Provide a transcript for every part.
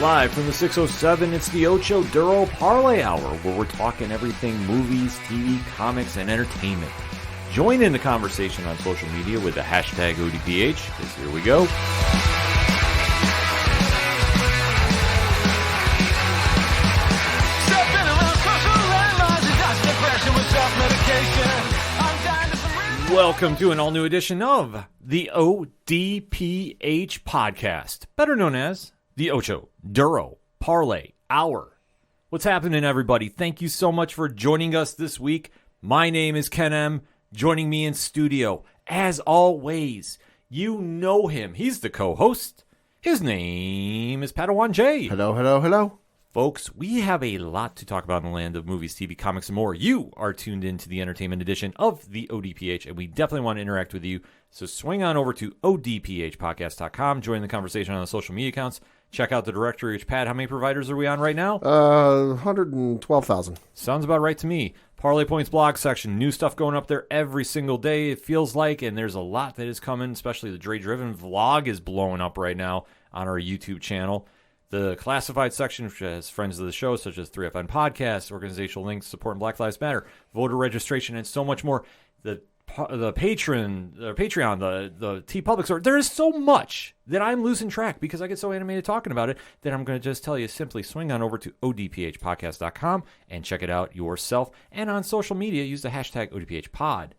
Live from the 607, it's the Ocho Duro Parlay Hour, where we're talking everything movies, TV, comics, and entertainment. Join in the conversation on social media with the hashtag ODPH, because here we go. Welcome to an all-new edition of the ODPH podcast, better known as the Ocho Duro Parlay Hour. What's happening, everybody? Thank you so much for joining us this week. My name is Ken M. Joining me in studio, as always, you know him. He's the co-host. His name is Padawan J. Hello, hello, hello. Folks, we have a lot to talk about in the land of movies, TV, comics, and more. You are tuned into the entertainment edition of the ODPH, and we definitely want to interact with you. So swing on over to odphpodcast.com, join the conversation on the social media accounts, check out the directory. Pat, how many providers are we on right now? 112,000. Sounds about right to me. Parlay Points blog section, new stuff going up there every single day, it feels like, and there's a lot that is coming, especially the Dre Driven vlog is blowing up right now on our YouTube channel. The classified section, which has friends of the show, such as 3FN Podcasts, organizational links, supporting Black Lives Matter, voter registration, and so much more. The Patreon, the TeePublic store. There is so much that I'm losing track because I get so animated talking about it that I'm going to just tell you simply swing on over to odphpodcast.com and check it out yourself. And on social media, use the hashtag ODPHpod.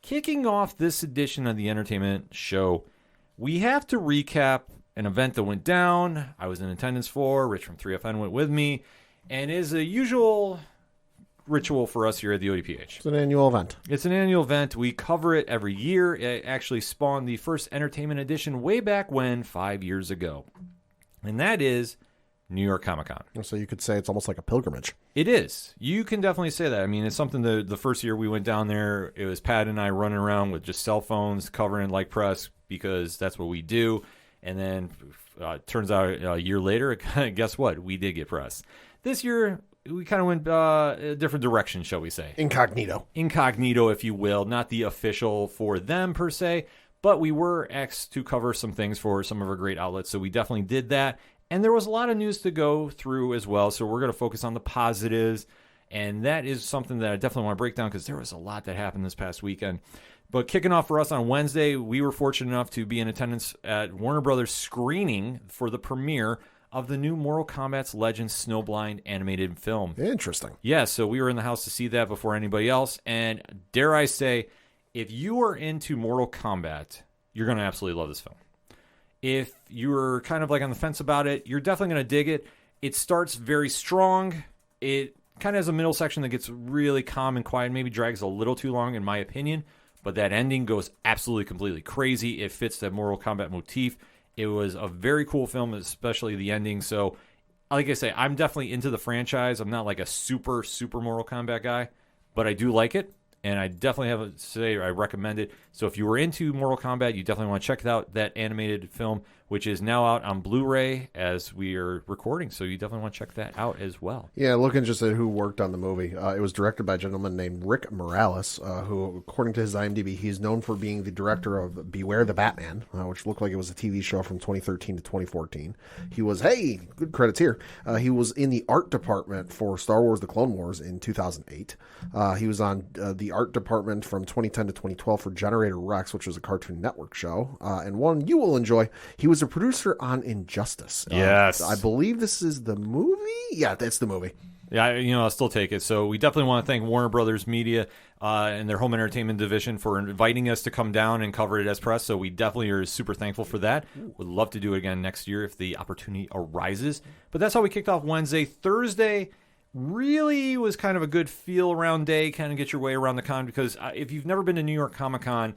Kicking off this edition of the entertainment show, we have to recap an event that went down, I was in attendance for, Rich from 3FN went with me, and is a usual ritual for us here at the ODPH. It's an annual event. It's an annual event. We cover it every year. It actually spawned the first entertainment edition way back when, 5 years ago. And that is New York Comic Con. So you could say it's almost like a pilgrimage. It is. You can definitely say that. I mean, it's something that the first year we went down there, it was Pat and I running around with just cell phones, covering like press, because that's what we do. And then turns out a year later, guess what? We did get press. This year, we kind of went a different direction, shall we say. Incognito, if you will. Not the official for them, per se. But we were asked to cover some things for some of our great outlets. So we definitely did that. And there was a lot of news to go through as well. So we're going to focus on the positives. And that is something that I definitely want to break down because there was a lot that happened this past weekend. But kicking off for us on Wednesday, we were fortunate enough to be in attendance at Warner Brothers screening for the premiere of the new Mortal Kombat's Legends Snowblind animated film. Interesting. Yeah, so we were in the house to see that before anybody else. And dare I say, if you are into Mortal Kombat, you're going to absolutely love this film. If you're kind of like on the fence about it, you're definitely going to dig it. It starts very strong. It kind of has a middle section that gets really calm and quiet, maybe drags a little too long in my opinion. But that ending goes absolutely, completely crazy. It fits that Mortal Kombat motif. It was a very cool film, especially the ending. So, like I say, I'm definitely into the franchise. I'm not like a super, super Mortal Kombat guy, but I do like it. And I definitely have to say I recommend it. So if you were into Mortal Kombat, you definitely want to check out that animated film, which is now out on Blu-ray as we are recording. So you definitely want to check that out as well. Yeah, looking just at who worked on the movie. It was directed by a gentleman named Rick Morales, who, according to his IMDb, he's known for being the director of Beware the Batman, which looked like it was a TV show from 2013 to 2014. He was, good credits here. He was in the art department for Star Wars The Clone Wars in 2008. He was on the art department from 2010 to 2012 for Generator Rex, which was a Cartoon Network show, and one you will enjoy. He was a producer on Injustice. Yes. I believe this is the movie? Yeah, that's the movie. Yeah, I'll still take it. So we definitely want to thank Warner Brothers Media and their home entertainment division for inviting us to come down and cover it as press. So we definitely are super thankful for that. Would love to do it again next year if the opportunity arises. But that's how we kicked off Wednesday. Thursday really was kind of a good feel-around day, kind of get your way around the con, because if you've never been to New York Comic Con,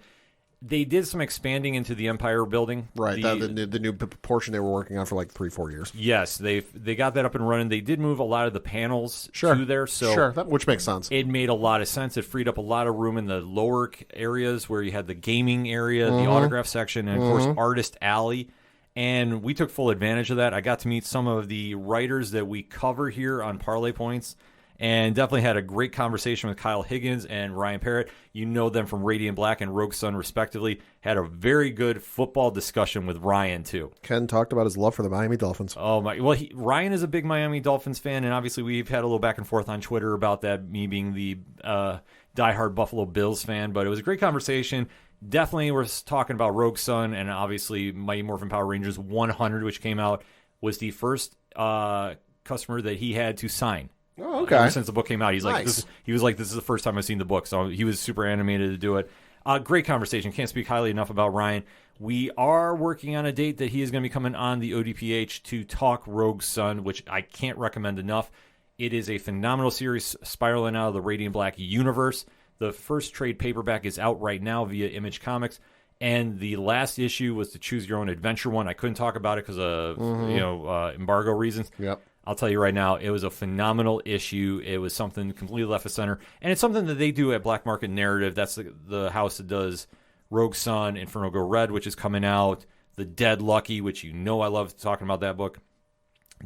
they did some expanding into the Empire building. Right, the new portion they were working on for like 3-4 years. Yes, they got that up and running. They did move a lot of the panels to there. So which makes sense. It made a lot of sense. It freed up a lot of room in the lower areas where you had the gaming area, the autograph section, and, of course, Artist Alley. And we took full advantage of that. I got to meet some of the writers that we cover here on Parlay Points. and definitely had a great conversation with Kyle Higgins and Ryan Parrott. You know them from Radiant Black and Rogue Sun, respectively. Had a very good football discussion with Ryan, too. Ken talked about his love for the Miami Dolphins. Oh, my. Well, Ryan is a big Miami Dolphins fan, and obviously we've had a little back and forth on Twitter about that, me being the diehard Buffalo Bills fan, but it was a great conversation. Definitely we're talking about Rogue Sun, and obviously Mighty Morphin Power Rangers 100, which came out, was the first customer that he had to sign. Oh, okay. Ever since the book came out, he's nice. like, this is the first time I've seen the book, so he was super animated to do it. Great conversation. Can't speak highly enough about Ryan. We are working on a date that he is going to be coming on the ODPH to talk Rogue Sun, which I can't recommend enough. It is a phenomenal series spiraling out of the Radiant Black universe. The first trade paperback is out right now via Image Comics, and the last issue was the Choose Your Own Adventure one. I couldn't talk about it because of embargo reasons. Yep. I'll tell you right now, it was a phenomenal issue. It was something completely left of center. And it's something that they do at Black Market Narrative. That's the house that does Rogue Sun, Inferno Go Red, which is coming out, The Dead Lucky, which you know I love talking about that book.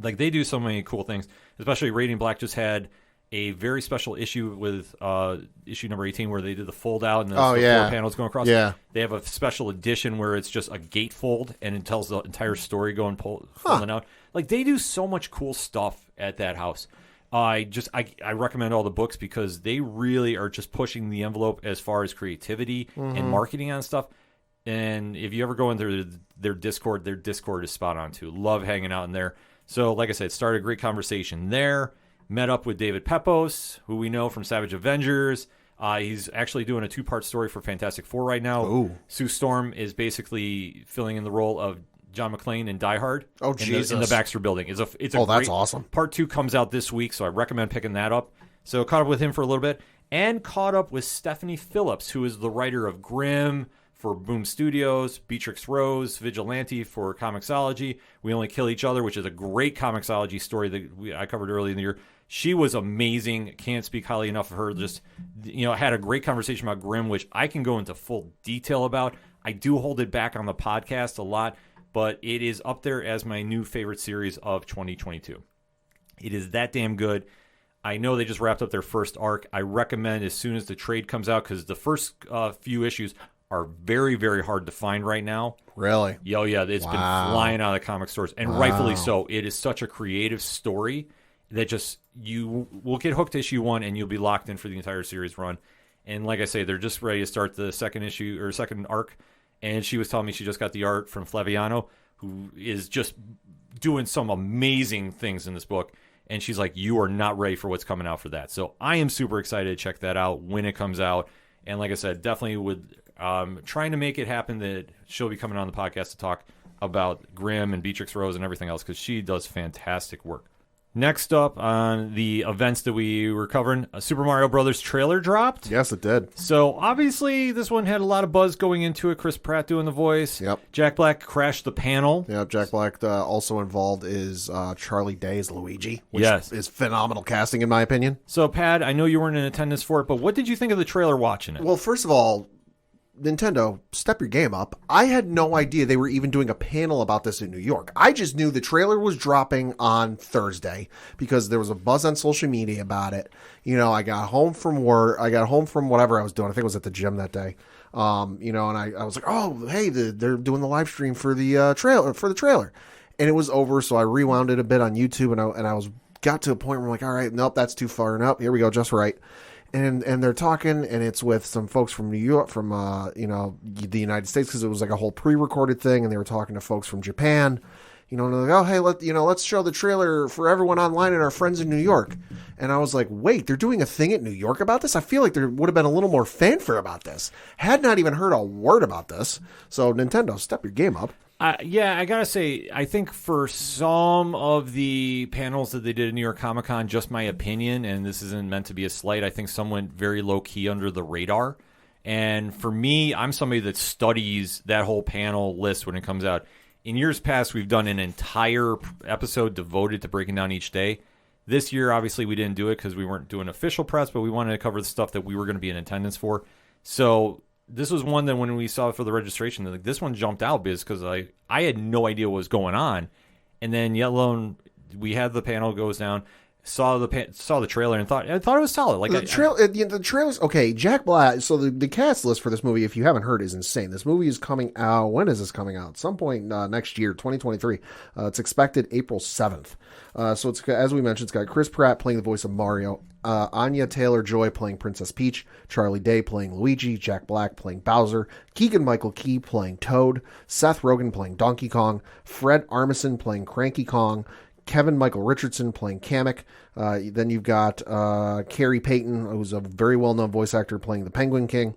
Like, they do so many cool things, especially Radiant Black just had a very special issue with issue number 18 where they did the fold out and the 4 panels going across. Yeah. They have a special edition where it's just a gatefold and it tells the entire story going folding out. Like, they do so much cool stuff at that house. I recommend all the books because they really are just pushing the envelope as far as creativity and marketing on stuff. And if you ever go into their Discord is spot on too. Love hanging out in there. So, like I said, started a great conversation there. Met up with David Pepos, who we know from Savage Avengers. He's actually doing a 2-part story for Fantastic Four right now. Ooh. Sue Storm is basically filling in the role of John McClane in Die Hard. Oh, Jesus. In the Baxter Building. It's a that's great, awesome. Part 2 comes out this week, so I recommend picking that up. So caught up with him for a little bit, and caught up with Stephanie Phillips, who is the writer of Grimm for Boom Studios, Beatrix Rose, Vigilante for Comixology, We Only Kill Each Other, which is a great Comixology story that I covered early in the year. She was amazing. Can't speak highly enough of her. Just, had a great conversation about Grimm, which I can go into full detail about. I do hold it back on the podcast a lot, but it is up there as my new favorite series of 2022. It is that damn good. I know they just wrapped up their first arc. I recommend as soon as the trade comes out, because the first few issues are very, very hard to find right now. Really? Oh, yeah. It's been flying out of the comic stores, and rightfully so. It is such a creative story that just you will get hooked issue 1 and you'll be locked in for the entire series run. And like I say, they're just ready to start the second issue or second arc. And she was telling me she just got the art from Flaviano, who is just doing some amazing things in this book. And she's like, you are not ready for what's coming out for that. So I am super excited to check that out when it comes out. And like I said, definitely would trying to make it happen that she'll be coming on the podcast to talk about Grimm and Beatrix Rose and everything else, because she does fantastic work. Next up on the events that we were covering, a Super Mario Brothers trailer dropped. Yes, it did. So obviously this one had a lot of buzz going into it. Chris Pratt doing the voice. Yep. Jack Black crashed the panel. Yep. Jack Black also involved is Charlie Day as Luigi, which is phenomenal casting in my opinion. So Pat, I know you weren't in attendance for it, but what did you think of the trailer watching it? Well, first of all, Nintendo, step your game up. I had no idea they were even doing a panel about this in New York. I just knew the trailer was dropping on Thursday because there was a buzz on social media about it. I got home from work. I got home from whatever I was doing. I think it was at the gym that day. And I was like, oh, hey, they're doing the live stream for the trailer. And it was over, so I rewound it a bit on YouTube, and I was got to a point where I'm like, all right, nope, that's too far. Nope, here we go, just right. And they're talking, and it's with some folks from New York, from the United States, because it was like a whole pre-recorded thing, and they were talking to folks from Japan, and they're like, oh hey, let's show the trailer for everyone online and our friends in New York. And I was like, wait, they're doing a thing at New York about this? I feel like there would have been a little more fanfare about this. Had not even heard a word about this. So Nintendo, step your game up. I gotta say, I think for some of the panels that they did at New York Comic Con, just my opinion, and this isn't meant to be a slight, I think some went very low key under the radar. And for me, I'm somebody that studies that whole panel list when it comes out. In years past, we've done an entire episode devoted to breaking down each day. This year, obviously, we didn't do it because we weren't doing official press, but we wanted to cover the stuff that we were going to be in attendance for. So this was one that when we saw it for the registration, like, this one jumped out because I had no idea what was going on. And then yet alone, we had the panel goes down. saw the trailer and thought it was solid. Like the trailers. Okay, Jack Black. So the cast list for this movie, if you haven't heard, is insane. This movie is coming out. When is this coming out? Some point next year, 2023. It's expected April 7th. So it's, as we mentioned, it's got Chris Pratt playing the voice of Mario, Anya Taylor-Joy playing Princess Peach, Charlie Day playing Luigi, Jack Black playing Bowser, Keegan-Michael Key playing Toad, Seth Rogen playing Donkey Kong, Fred Armisen playing Cranky Kong, Kevin Michael Richardson playing Kamek. Then you've got Carrie Payton, who's a very well-known voice actor, playing the Penguin King.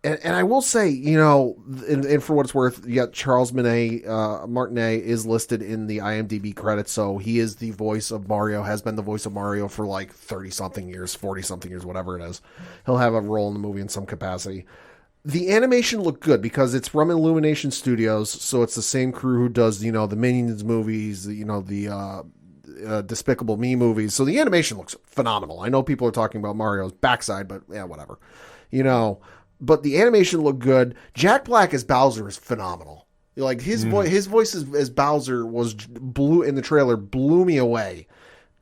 And I will say, and for what it's worth, you got Charles Martinet is listed in the IMDb credits, so he is the voice of Mario, has been the voice of Mario for like 30-something years, 40-something years, whatever it is. He'll have a role in the movie in some capacity. The animation looked good because it's from Illumination Studios, so it's the same crew who does, the Minions movies, the Despicable Me movies. So the animation looks phenomenal. I know people are talking about Mario's backside, but yeah, whatever. But the animation looked good. Jack Black as Bowser is phenomenal. Like his voice as Bowser blew in the trailer, blew me away.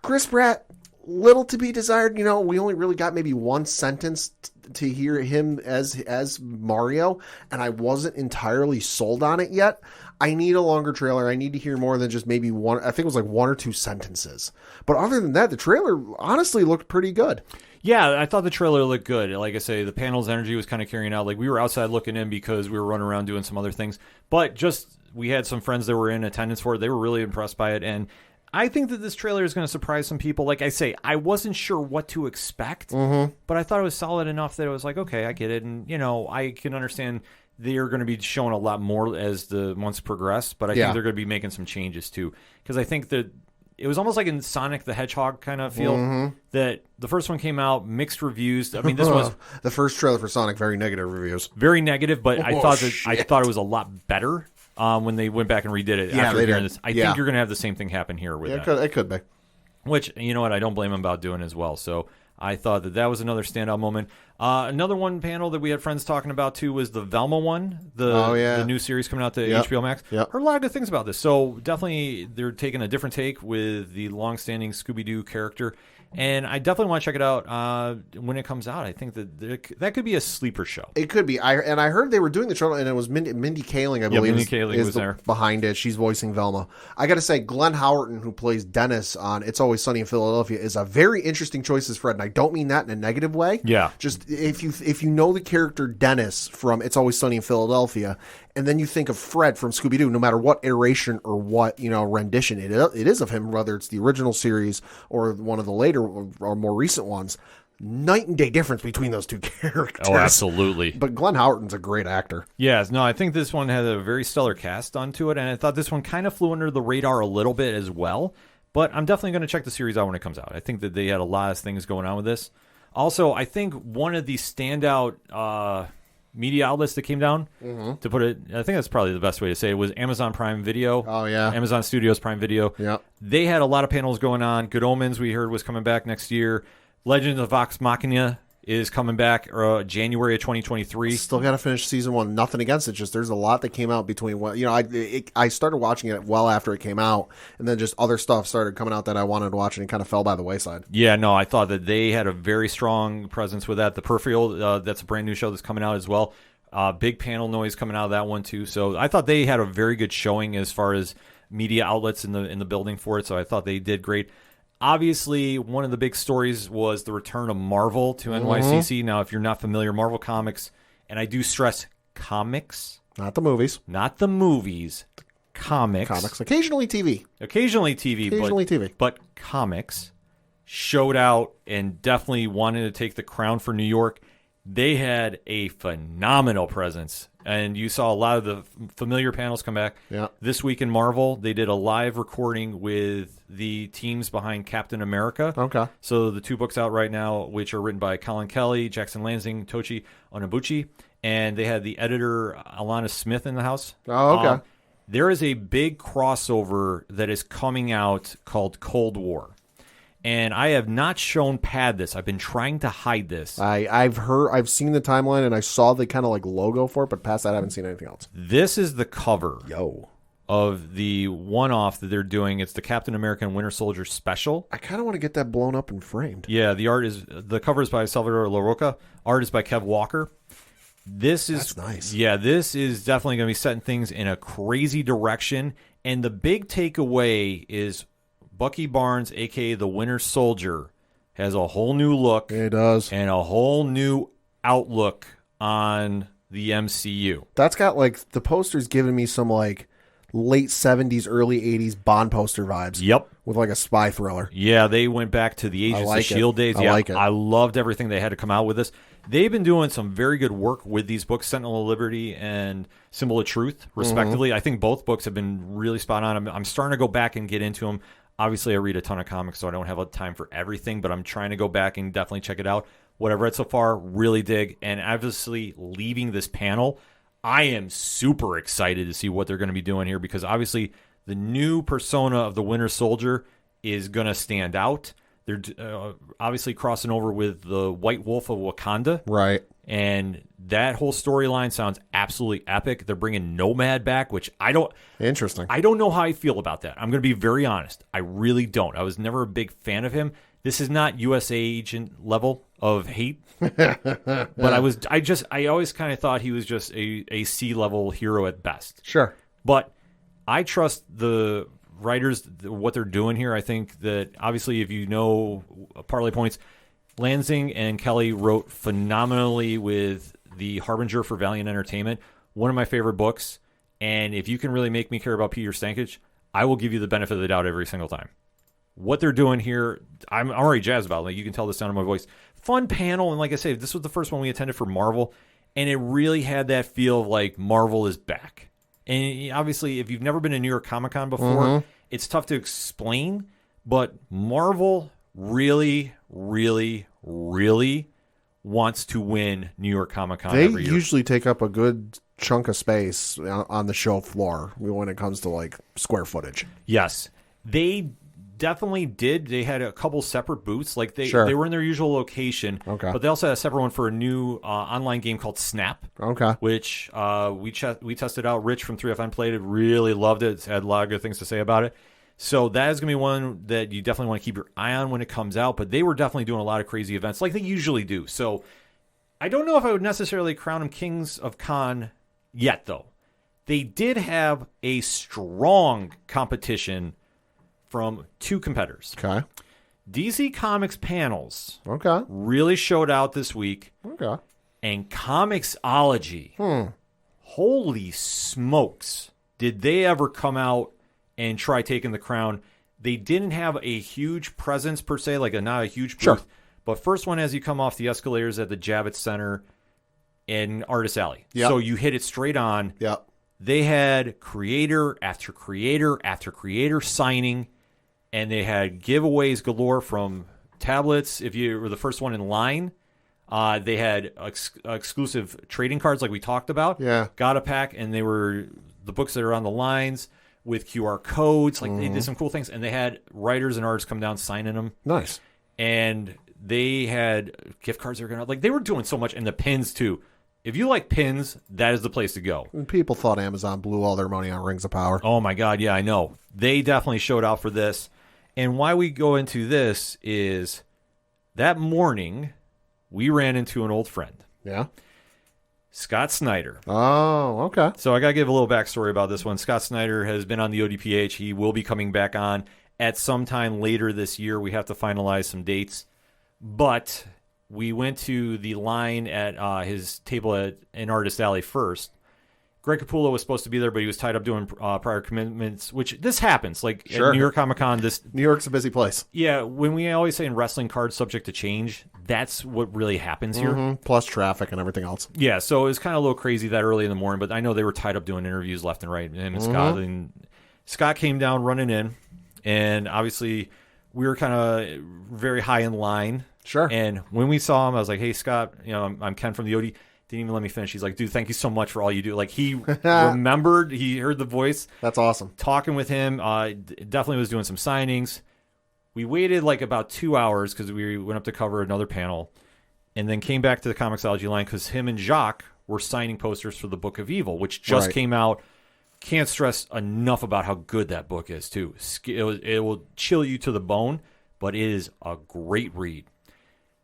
Chris Pratt, little to be desired. We only really got maybe one sentence to hear him as Mario, and I wasn't entirely sold on it yet. I need a longer trailer. I need to hear more than just maybe one. I think it was like one or two sentences. But other than that, the trailer honestly looked pretty good. Yeah, I thought the trailer looked good. Like I say, the panel's energy was kind of carrying out. Like we were outside looking in because we were running around doing some other things. But we had some friends that were in attendance for it. They were really impressed by it. And I think that this trailer is going to surprise some people. Like I say, I wasn't sure what to expect, but I thought it was solid enough that it was like, okay, I get it. And, I can understand they're going to be showing a lot more as the months progress. But I think they're going to be making some changes too. Because I think that it was almost like in Sonic the Hedgehog kind of feel that the first one came out, mixed reviews. I mean, this was the first trailer for Sonic, very negative reviews. Very negative, but I thought it was a lot better when they went back and redid it. Yeah, after hearing this. I think you're going to have the same thing happen here with that. It could be. Which, you know what, I don't blame them about doing as well. So I thought that was another standout moment. Another one panel that we had friends talking about, too, was the Velma one, the new series coming out to HBO Max. Yep. Heard a lot of good things about this. So definitely they're taking a different take with the long-standing Scooby-Doo character. And I definitely want to check it out when it comes out. I think that could be a sleeper show. It could be. I heard they were doing the trailer, and it was Mindy Kaling, I believe. Mindy Kaling was there. Behind it. She's voicing Velma. I got to say, Glenn Howerton, who plays Dennis on It's Always Sunny in Philadelphia, is a very interesting choice as Fred, and I don't mean that in a negative way. Yeah. Just if you know the character Dennis from It's Always Sunny in Philadelphia, and then you think of Fred from Scooby-Doo, no matter what iteration or what rendition it is of him, whether it's the original series or one of the later or more recent ones, night and day difference between those two characters. Oh, absolutely. But Glenn Howerton's a great actor. Yes, no, I think this one had a very stellar cast onto it, and I thought this one kind of flew under the radar a little bit as well. But I'm definitely going to check the series out when it comes out. I think that they had a lot of things going on with this. Also, I think one of the standout media outlets that came down, to put it, I think that's probably the best way to say it, was Amazon Prime Video. Oh, yeah. Amazon Studios Prime Video. Yeah. They had a lot of panels going on. Good Omens, we heard, was coming back next year. Legend of Vox Machina is coming back January of 2023. Still got to finish season 1. Nothing against it. Just there's a lot that came out between I started watching it well after it came out, and then just other stuff started coming out that I wanted to watch, and it kind of fell by the wayside. Yeah, no, I thought that they had a very strong presence with that. The Peripheral, that's a brand new show that's coming out as well. Big panel noise coming out of that one too. So I thought they had a very good showing as far as media outlets in the building for it. So I thought they did great. Obviously, one of the big stories was the return of Marvel to NYCC. Now, if you're not familiar, Marvel Comics, and I do stress comics. Not the movies. Not the movies. Comics. Comics. Occasionally TV. Occasionally TV. But comics showed out and definitely wanted to take the crown for New York. They had a phenomenal presence, and you saw a lot of the familiar panels come back. Yeah. This week in Marvel, they did a live recording with the teams behind Captain America. Okay. So the 2 books out right now, which are written by Colin Kelly, Jackson Lansing, Tochi Onobuchi, and they had the editor Alana Smith in the house. Oh, okay. There is a big crossover that is coming out called Cold War. And I have not shown Pad this. I've been trying to hide this. I've seen the timeline, and I saw the kind of like logo for it, but past that I haven't seen anything else. This is the cover. Yo. of the one-off that they're doing. It's the Captain America and Winter Soldier special. I kind of want to get that blown up and framed. Yeah, the cover is by Salvador LaRocca. Art is by Kev Walker. That's nice. Yeah, this is definitely going to be setting things in a crazy direction. And the big takeaway is Bucky Barnes, a.k.a. the Winter Soldier, has a whole new look. It does. And a whole new outlook on the MCU. That's got, like, the poster's giving me some, like, late 70s, early 80s Bond poster vibes. Yep. With, like, a spy thriller. Yeah, they went back to the Agents of S.H.I.E.L.D. days. I like it. I loved everything they had to come out with this. They've been doing some very good work with these books, Sentinel of Liberty and Symbol of Truth, respectively. I think both books have been really spot on. I'm starting to go back and get into them. Obviously, I read a ton of comics, so I don't have a time for everything, but I'm trying to go back and definitely check it out. What I've read so far, really dig. And obviously, leaving this panel, I am super excited to see what they're going to be doing here, because obviously the new persona of the Winter Soldier is going to stand out. They're obviously crossing over with the White Wolf of Wakanda. Right. And that whole storyline sounds absolutely epic. They're bringing Nomad back, which I don't... Interesting. I don't know how I feel about that. I'm going to be very honest. I really don't. I was never a big fan of him. This is not USA agent level of hate. But I always kind of thought he was just a C-level hero at best. Sure. But I trust the writers, what they're doing here. I think that, obviously, if you know Parlay Points, Lansing and Kelly wrote phenomenally with The Harbinger for Valiant Entertainment, one of my favorite books. And if you can really make me care about Peter Stankiewicz, I will give you the benefit of the doubt every single time. What they're doing here, I'm already jazzed about. Like, you can tell the sound of my voice. Fun panel, and like I said, this was the first one we attended for Marvel, and it really had that feel of like Marvel is back. And obviously, if you've never been to New York Comic Con before, it's tough to explain, but Marvel really, really, really wants to win New York Comic Con every year. They usually take up a good chunk of space on the show floor when it comes to, like, square footage. Yes. They definitely did. They had a couple separate booths. Like, they were in their usual location. Okay. But they also had a separate one for a new online game called Snap. Okay. Which we tested out. Rich from 3FN played it. Really loved it. Had a lot of good things to say about it. So that is going to be one that you definitely want to keep your eye on when it comes out. But they were definitely doing a lot of crazy events like they usually do. So I don't know if I would necessarily crown them Kings of Con yet, though. They did have a strong competition from two competitors. Okay. DC Comics panels Okay. really showed out this week. Okay. And Comixology. Holy smokes. Did they ever come out and try taking the crown? They didn't have a huge presence per se, like not a huge booth. Sure. But first one as you come off the escalators at the Javits Center in Artist Alley. Yep. So you hit it straight on. Yep. They had creator after creator after creator signing, and they had giveaways galore from tablets. If you were the first one in line, they had exclusive trading cards like we talked about. Yeah. Got a pack, and they were the books that are on the lines with QR codes. Like, they did some cool things, and they had writers and artists come down signing them. Nice. And they had gift cards that were going to, like, they were doing so much, and the pins too. If you like pins, that is the place to go. And people thought Amazon blew all their money on Rings of Power. Oh my God, yeah, I know. They definitely showed out for this. And why we go into this is that morning we ran into an old friend. Yeah. Scott Snyder. Oh, okay. So I got to give a little backstory about this one. Scott Snyder has been on the ODPH. He will be coming back on at some time later this year. We have to finalize some dates. But we went to the line at his table in Artist Alley first. Greg Capullo was supposed to be there, but he was tied up doing prior commitments, which this happens. Like, sure. At New York Comic Con, New York's a busy place. Yeah, when we always say in wrestling, cards subject to change, that's what really happens here. Plus traffic and everything else. Yeah, so it was kind of a little crazy that early in the morning, but I know they were tied up doing interviews left and right, him and Scott. And Scott came down running in, and obviously we were kind of very high in line. Sure. And when we saw him, I was like, hey, Scott, I'm Ken from the OD. Didn't even let me finish. He's like, dude, thank you so much for all you do. Like, he remembered, he heard the voice. That's awesome. Talking with him, definitely was doing some signings. We waited like about 2 hours because we went up to cover another panel, and then came back to the Comixology line because him and Jacques were signing posters for the Book of Evil, which just came out can't stress enough about how good that book is, too. It will chill you to the bone, but it is a great read.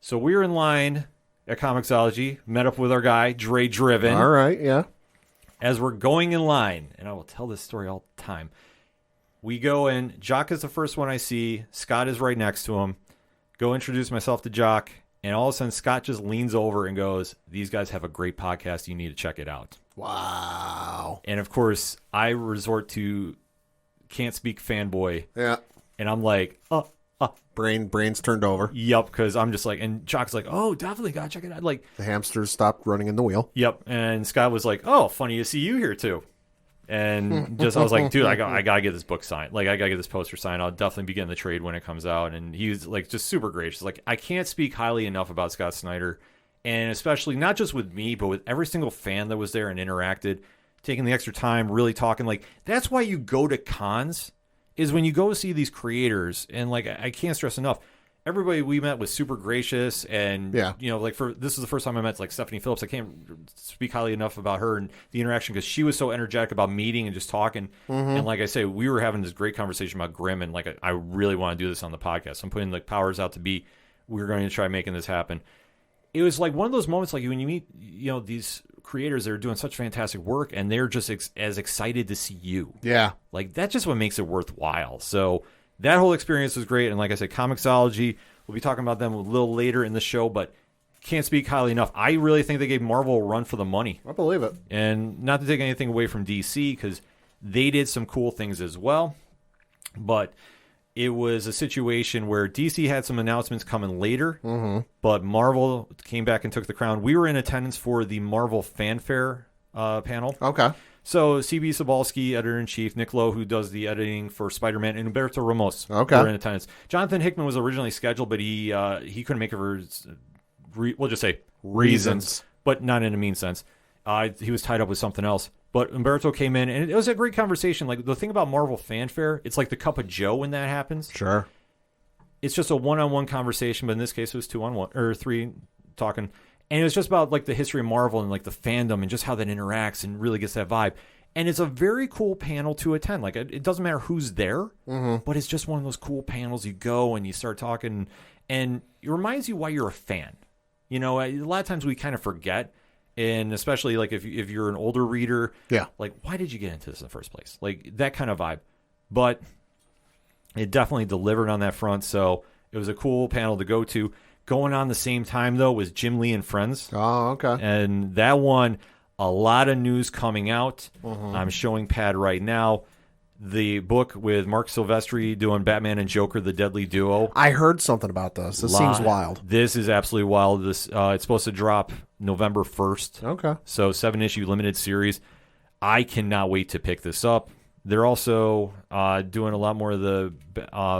So we're in line at Comixology, met up with our guy, Dre Driven. All right, yeah. As we're going in line, and I will tell this story all the time, we go in. Jock is the first one I see. Scott is right next to him. Go introduce myself to Jock, and all of a sudden Scott just leans over and goes, "These guys have a great podcast. You need to check it out." Wow. And of course, I resort to can't speak fanboy. Yeah. And I'm like, Brains turned over. Yep, because I'm just like, and Jock's like, "Oh, definitely gotta check it out." Like, The hamsters stopped running in the wheel. yep. And Scott was like, "Oh, funny to see you here too." And I was like, "Dude, I gotta get this book signed. Like, I gotta get this poster signed. I'll definitely be getting the trade when it comes out." And he was like, just super gracious. Like, I can't speak highly enough about Scott Snyder, and especially not just with me, but with every single fan that was there and interacted, taking the extra time, really talking. Like, that's why you go to cons, is when you go see these creators. And like, I can't stress enough, everybody we met was super gracious, and like this is the first time I met like Stephanie Phillips. I can't speak highly enough about her and the interaction, because she was so energetic about meeting and just talking. And like I say, we were having this great conversation about Grimm, and like I really want to do this on the podcast. So I'm putting like powers out to be. We're going to try making this happen. It was like one of those moments, like when you meet these creators that are doing such fantastic work, and they're just as excited to see you. Yeah. Like, that's just what makes it worthwhile. So that whole experience was great. And like I said, Comixology, we'll be talking about them a little later in the show, but can't speak highly enough. I really think they gave Marvel a run for the money. I believe it. And not to take anything away from DC, because they did some cool things as well. But it was a situation where DC had some announcements coming later, but Marvel came back and took the crown. We were in attendance for the Marvel Fanfare panel. Okay. So C.B. Sobalski, editor-in-chief, Nick Lowe, who does the editing for Spider-Man, and Humberto Ramos were in attendance. Jonathan Hickman was originally scheduled, but he couldn't make it for, we'll just say, reasons, but not in a mean sense. He was tied up with something else. But Humberto came in, and it was a great conversation. Like, the thing about Marvel Fanfare, it's like the Cup of Joe when that happens. Sure. It's just a one-on-one conversation, but in this case, it was 2-on-1 or 3 talking. And it was just about like the history of Marvel and like the fandom and just how that interacts and really gets that vibe. And it's a very cool panel to attend. Like, it doesn't matter who's there, but it's just one of those cool panels. You go and you start talking, and it reminds you why you're a fan. A lot of times we kind of forget. And especially like if you're an older reader, like, why did you get into this in the first place? Like, that kind of vibe. But it definitely delivered on that front. So it was a cool panel to go to. Going on the same time, though, was Jim Lee and Friends. Oh, okay. And that one, a lot of news coming out. I'm showing Pad right now. The book with Mark Silvestri doing Batman and Joker, the Deadly Duo. I heard something about this. This seems wild. This is absolutely wild. This it's supposed to drop November 1st. Okay. So 7-issue limited series. I cannot wait to pick this up. They're also doing a lot more of the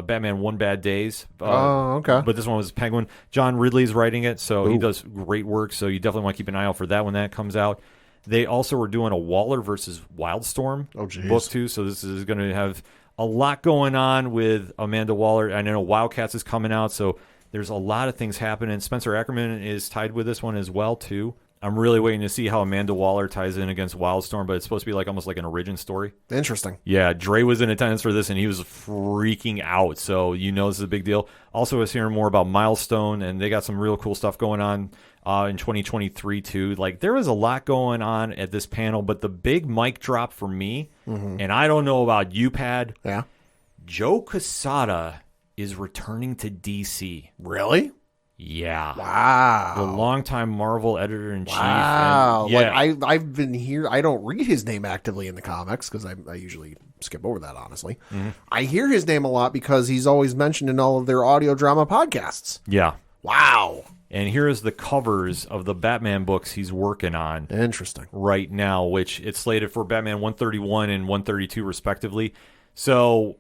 Batman One Bad Days. Okay. But this one was Penguin. John Ridley's writing it, so he does great work. So you definitely want to keep an eye out for that when that comes out. They also were doing a Waller versus Wildstorm book too. So this is going to have a lot going on with Amanda Waller. I know Wildcats is coming out, so there's a lot of things happening. Spencer Ackerman is tied with this one as well too. I'm really waiting to see how Amanda Waller ties in against Wildstorm, but it's supposed to be like almost like an origin story. Interesting. Yeah, Dre was in attendance for this, and he was freaking out. So this is a big deal. Also, I was hearing more about Milestone, and they got some real cool stuff going on in 2023 too. Like, there was a lot going on at this panel, but the big mic drop for me, and I don't know about you, Pad. Yeah. Joe Quesada is returning to DC. Really? Yeah. Wow. The longtime Marvel editor-in-chief. Wow. And, yeah. Like, I've been here. I don't read his name actively in the comics because I usually skip over that, honestly. I hear his name a lot because he's always mentioned in all of their audio drama podcasts. Yeah. Wow. And here is the covers of the Batman books he's working on. Interesting. Right now, which it's slated for Batman 131 and 132 respectively. So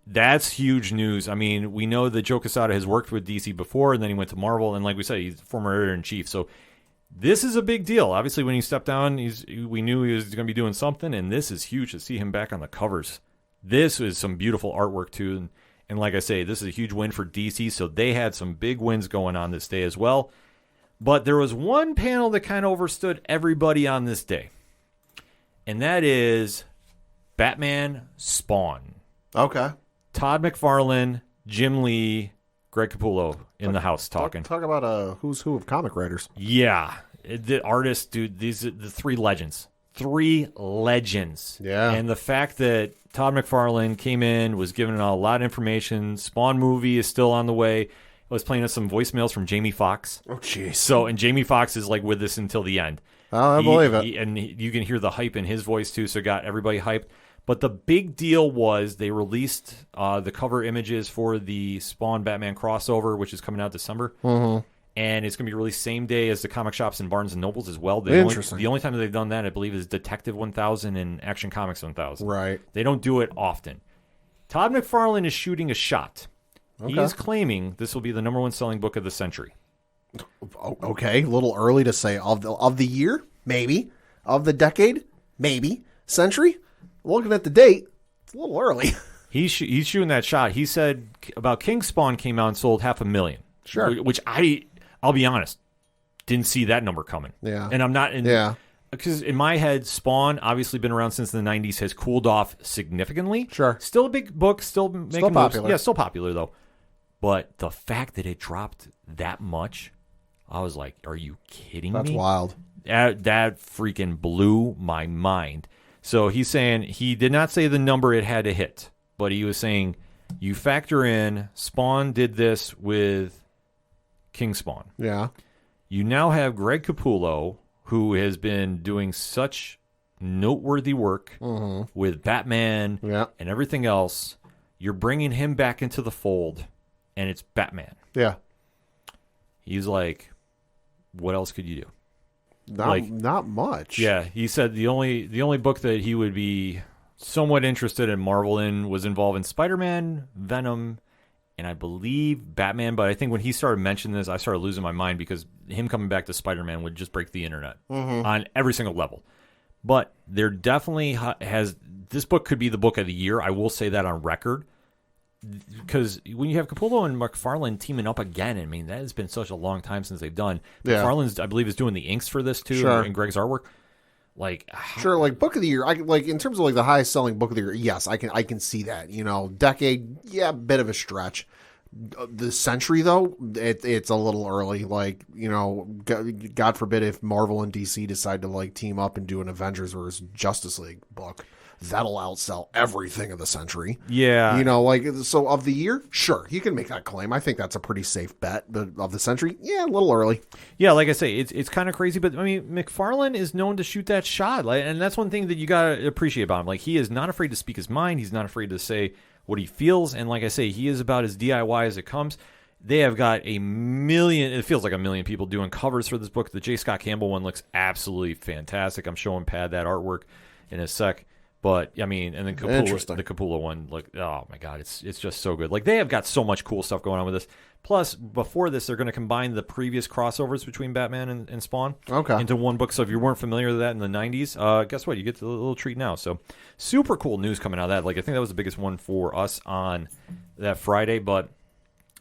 that's huge news. I mean, we know that Joe Quesada has worked with DC before, and then he went to Marvel, and like we said, he's former editor-in-chief. So this is a big deal. Obviously, when he stepped down, we knew he was going to be doing something, and this is huge to see him back on the covers. This is some beautiful artwork, too. And like I say, this is a huge win for DC, so they had some big wins going on this day as well. But there was one panel that kind of overstood everybody on this day, and that is Batman, Spawn. Okay. Todd McFarlane, Jim Lee, Greg Capullo in the house talking. Talk about a who's who of comic writers. Yeah. The artists, dude, these are the three legends. Three legends. Yeah. And the fact that Todd McFarlane came in, was given a lot of information. Spawn movie is still on the way. I was playing us some voicemails from Jamie Foxx. Oh, jeez. So, and Jamie Foxx is like with us until the end. Oh, I believe it. And you can hear the hype in his voice too, so it got everybody hyped. But the big deal was they released the cover images for the Spawn Batman crossover, which is coming out December. Mm-hmm. And it's going to be released same day as the comic shops and Barnes & Nobles as well. Interesting. The only time that they've done that, I believe, is Detective 1000 and Action Comics 1000. Right. They don't do it often. Todd McFarlane is shooting a shot. Okay. He is claiming this will be the #1 selling book of the century. Okay, a little early to say. Of the year? Maybe. Of the decade? Maybe. Century? Looking at the date, it's a little early. He's shooting that shot. He said about King Spawn came out and sold 500,000. Sure. Which I'll be honest, didn't see that number coming. Yeah. And I'm not... Yeah. Because in my head, Spawn, obviously been around since the 90s, has cooled off significantly. Sure. Still a big book, still making moves. popular. Yeah, still popular, though. But the fact that it dropped that much, I was like, are you kidding me? That's wild. That freaking blew my mind. So he's saying he did not say the number it had to hit, but he was saying you factor in Spawn did this with King Spawn. Yeah. You now have Greg Capullo, who has been doing such noteworthy work with Batman and everything else. You're bringing him back into the fold, and it's Batman. Yeah. He's like, what else could you do? Not much. Yeah, he said the only book that he would be somewhat interested in Marvel in was involving Spider-Man, Venom, and I believe Batman. But I think when he started mentioning this, I started losing my mind because him coming back to Spider-Man would just break the internet on every single level. But there definitely has this book could be the book of the year. I will say that on record. Because when you have Capullo and McFarlane teaming up again, I mean, that has been such a long time since they've done. Yeah. McFarlane's, I believe, is doing the inks for this, too, Sure. and Greg's artwork. Like, Sure, like book of the year, in terms of like the highest selling book of the year, yes, I can see that. You know, decade, yeah, bit of a stretch. The century though, it's a little early. Like, you know, God forbid if Marvel and DC decide to like team up and do an Avengers or Justice League book, that'll outsell everything of the century. yeah. You know, like, so of the year, sure, you can make that claim. I think that's a pretty safe bet. But of the century, yeah, a little early. Yeah, like I say, it's kind of crazy, but I mean, McFarlane is known to shoot that shot, like, and that's one thing that you gotta appreciate about him. Like, he is not afraid to speak his mind. He's not afraid to say what he feels, and like I say, he is about as DIY as it comes. They have got it feels like a million people doing covers for this book. The J. Scott Campbell one looks absolutely fantastic. I'm showing Pad that artwork in a sec. But, I mean, and then the Capullo one, like, oh my God, it's just so good. Like, they have got so much cool stuff going on with this. Plus, before this, they're going to combine the previous crossovers between Batman and Spawn into one book. So if you weren't familiar with that in the 90s, guess what? You get the little treat now. So super cool news coming out of that. Like, I think that was the biggest one for us on that Friday. But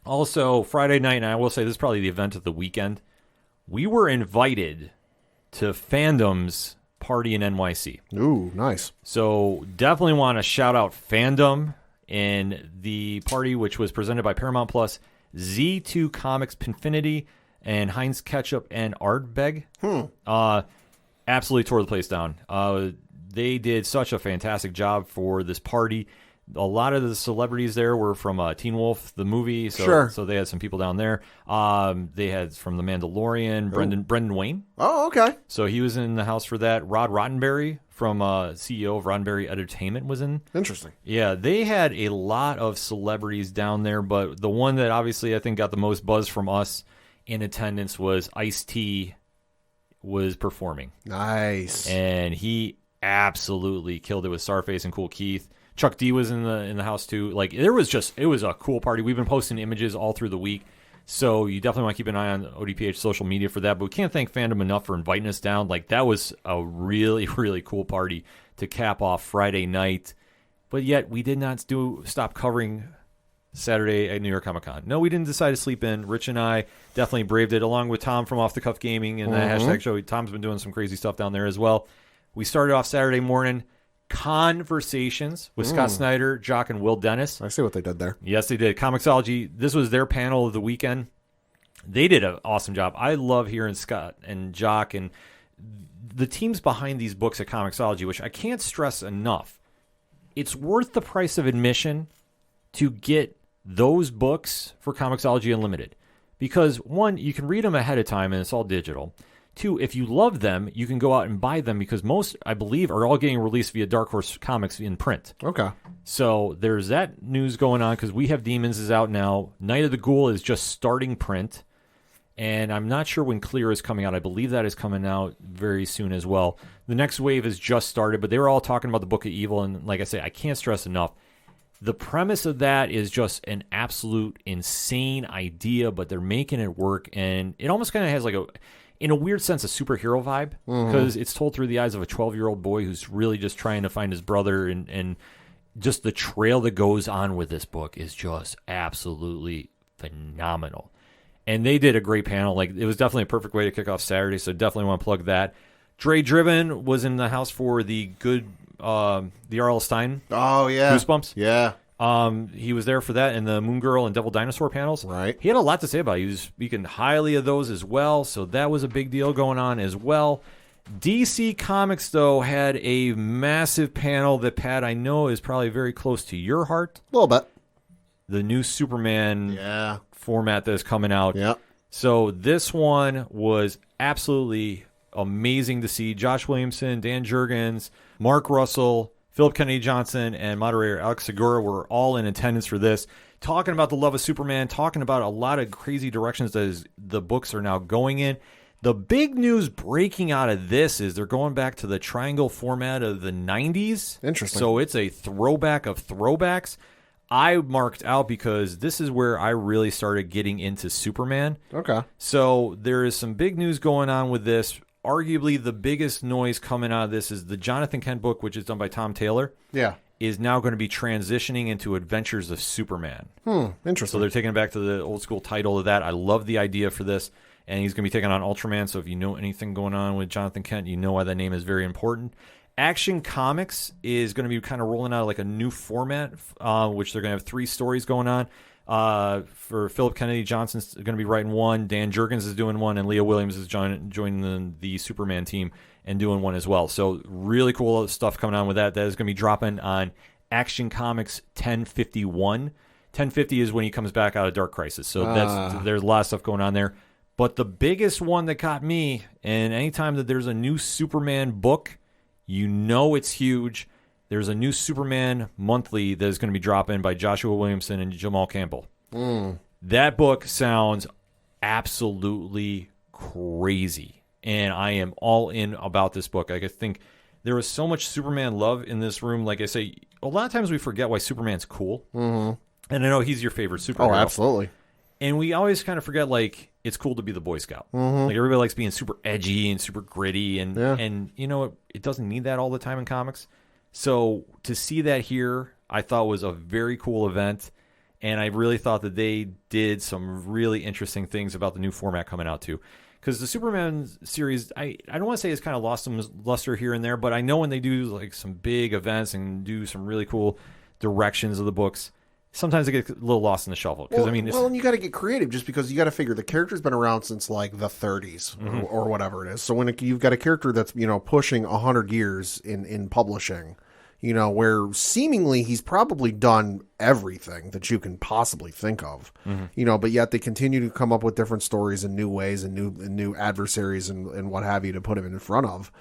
also, Friday night, and I will say this is probably the event of the weekend, we were invited to Fandom's party in NYC. Ooh, nice. So definitely want to shout out Fandom in the party, which was presented by Paramount Plus, Z2 Comics Pinfinity, and Heinz Ketchup and Ardbeg. Absolutely tore the place down. They did such a fantastic job for this party. A lot of the celebrities there were from Teen Wolf, the movie. So, sure. So they had some people down there. They had from The Mandalorian, Brendan Wayne. Oh, okay. So he was in the house for that. Rod Roddenberry from CEO of Roddenberry Entertainment was in. Interesting. Yeah, they had a lot of celebrities down there, but the one that obviously I think got the most buzz from us in attendance was Ice-T was performing. Nice. And he absolutely killed it with Starface and Cool Keith. Chuck D was in the house too. Like, it was a cool party. We've been posting images all through the week, so you definitely want to keep an eye on ODPH social media for that. But we can't thank Fandom enough for inviting us down. Like, that was a really, really cool party to cap off Friday night. But yet we did not stop covering Saturday at New York Comic Con. No, we didn't decide to sleep in. Rich and I definitely braved it, along with Tom from Off the Cuff Gaming and the hashtag show. Tom's been doing some crazy stuff down there as well. We started off Saturday morning. Conversations with Scott Snyder, Jock, and Will Dennis. I see what they did there. Yes, they did. Comixology, this was their panel of the weekend. They did an awesome job. I love hearing Scott and Jock and the teams behind these books at Comixology, which I can't stress enough. It's worth the price of admission to get those books for Comixology Unlimited. Because, one, you can read them ahead of time, and it's all digital. Two, if you love them, you can go out and buy them because most, I believe, are all getting released via Dark Horse Comics in print. Okay. So there's that news going on because We Have Demons is out now. Night of the Ghoul is just starting print. And I'm not sure when Clear is coming out. I believe that is coming out very soon as well. The next wave has just started, but they were all talking about the Book of Evil. And like I say, I can't stress enough. The premise of that is just an absolute insane idea, but they're making it work. And it almost kind of has like in a weird sense, a superhero vibe because it's told through the eyes of a 12-year-old boy who's really just trying to find his brother. And just the trail that goes on with this book is just absolutely phenomenal. And they did a great panel. Like, it was definitely a perfect way to kick off Saturday, so definitely want to plug that. Dre Driven was in the house for the R.L. Stein. Oh, yeah. Goosebumps. Yeah. He was there for that and the Moon Girl and Devil Dinosaur panels. Right. He had a lot to say about it. He was speaking highly of those as well, so that was a big deal going on as well. DC Comics, though, had a massive panel that, Pat, I know is probably very close to your heart. A little bit. The new Superman format that is coming out. Yeah. So this one was absolutely amazing to see. Josh Williamson, Dan Jurgens, Mark Russell, Philip Kennedy Johnson, and moderator Alex Segura were all in attendance for this, talking about the love of Superman, talking about a lot of crazy directions that the books are now going in. The big news breaking out of this is they're going back to the triangle format of the 90s. Interesting. So it's a throwback of throwbacks. I marked out because this is where I really started getting into Superman. Okay. So there is some big news going on with this. Arguably, the biggest noise coming out of this is the Jonathan Kent book, which is done by Tom Taylor. Yeah. Is now going to be transitioning into Adventures of Superman. Interesting. So they're taking it back to the old school title of that. I love the idea for this. And he's going to be taking on Ultraman. So if you know anything going on with Jonathan Kent, you know why that name is very important. Action Comics is going to be kind of rolling out like a new format, which they're going to have 3 stories going on. For Philip Kennedy Johnson's going to be writing one, Dan Jurgens is doing one, and Leah Williams is joining the Superman team and doing one as well. So really cool stuff coming on with that. That is going to be dropping on Action Comics 1051. 1050 is when he comes back out of Dark Crisis. So there's a lot of stuff going on there. But the biggest one that caught me, and anytime that there's a new Superman book, you know it's huge. There's a new Superman monthly that is going to be dropping by Joshua Williamson and Jamal Campbell. That book sounds absolutely crazy, and I am all in about this book. I think there was so much Superman love in this room. Like I say, a lot of times we forget why Superman's cool. And I know he's your favorite superhero. Oh, absolutely. And we always kind of forget, like, it's cool to be the Boy Scout. Like, everybody likes being super edgy and super gritty. And you know, it doesn't need that all the time in comics. So to see that here, I thought was a very cool event. And I really thought that they did some really interesting things about the new format coming out, too. Because the Superman series, I don't want to say it's kind of lost some luster here and there, but I know when they do, like, some big events and do some really cool directions of the books, sometimes it gets a little lost in the shuffle. And you got to get creative just because you got to figure the character's been around since like the 30s or whatever it is. So when you've got a character that's, pushing 100 years in publishing, where seemingly he's probably done everything that you can possibly think of, but yet they continue to come up with different stories and new ways and new adversaries and what have you to put him in front of.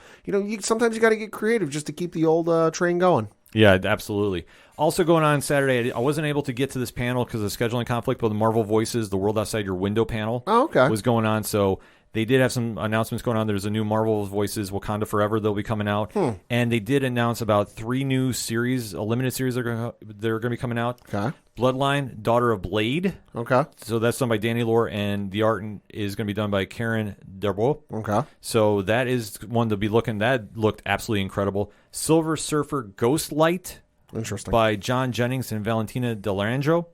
Sometimes you got to get creative just to keep the old train going. Yeah, absolutely. Also going on Saturday, I wasn't able to get to this panel because of scheduling conflict, but the Marvel Voices, the World Outside Your Window panel was going on. So they did have some announcements going on. There's a new Marvel Voices, Wakanda Forever, they'll be coming out. And they did announce about 3 new series, a limited series they're going to be coming out. Okay. Bloodline, Daughter of Blade. Okay. So that's done by Danny Lore, and the art is going to be done by Karen Darbois. Okay. So that is one to be looking. That looked absolutely incredible. Silver Surfer Ghost Light. Interesting. By John Jennings and Valentina Delarangelo.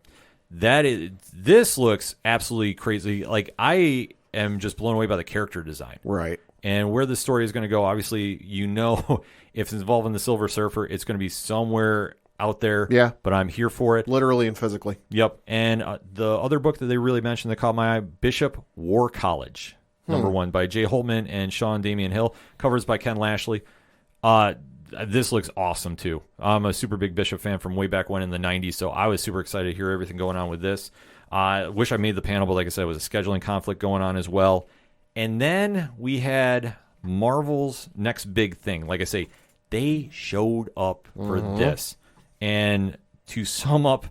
This looks absolutely crazy. Like, I am just blown away by the character design. Right. And where the story is going to go, obviously, if it's involving the Silver Surfer, it's going to be somewhere out there. Yeah. But I'm here for it. Literally and physically. Yep. And the other book that they really mentioned that caught my eye, Bishop War College, #1 by Jay Holtman and Sean Damian Hill. Covers by Ken Lashley. This looks awesome, too. I'm a super big Bishop fan from way back when in the 90s, so I was super excited to hear everything going on with this. I wish I made the panel, but like I said, it was a scheduling conflict going on as well. And then we had Marvel's next big thing. Like I say, they showed up for this. And to sum up,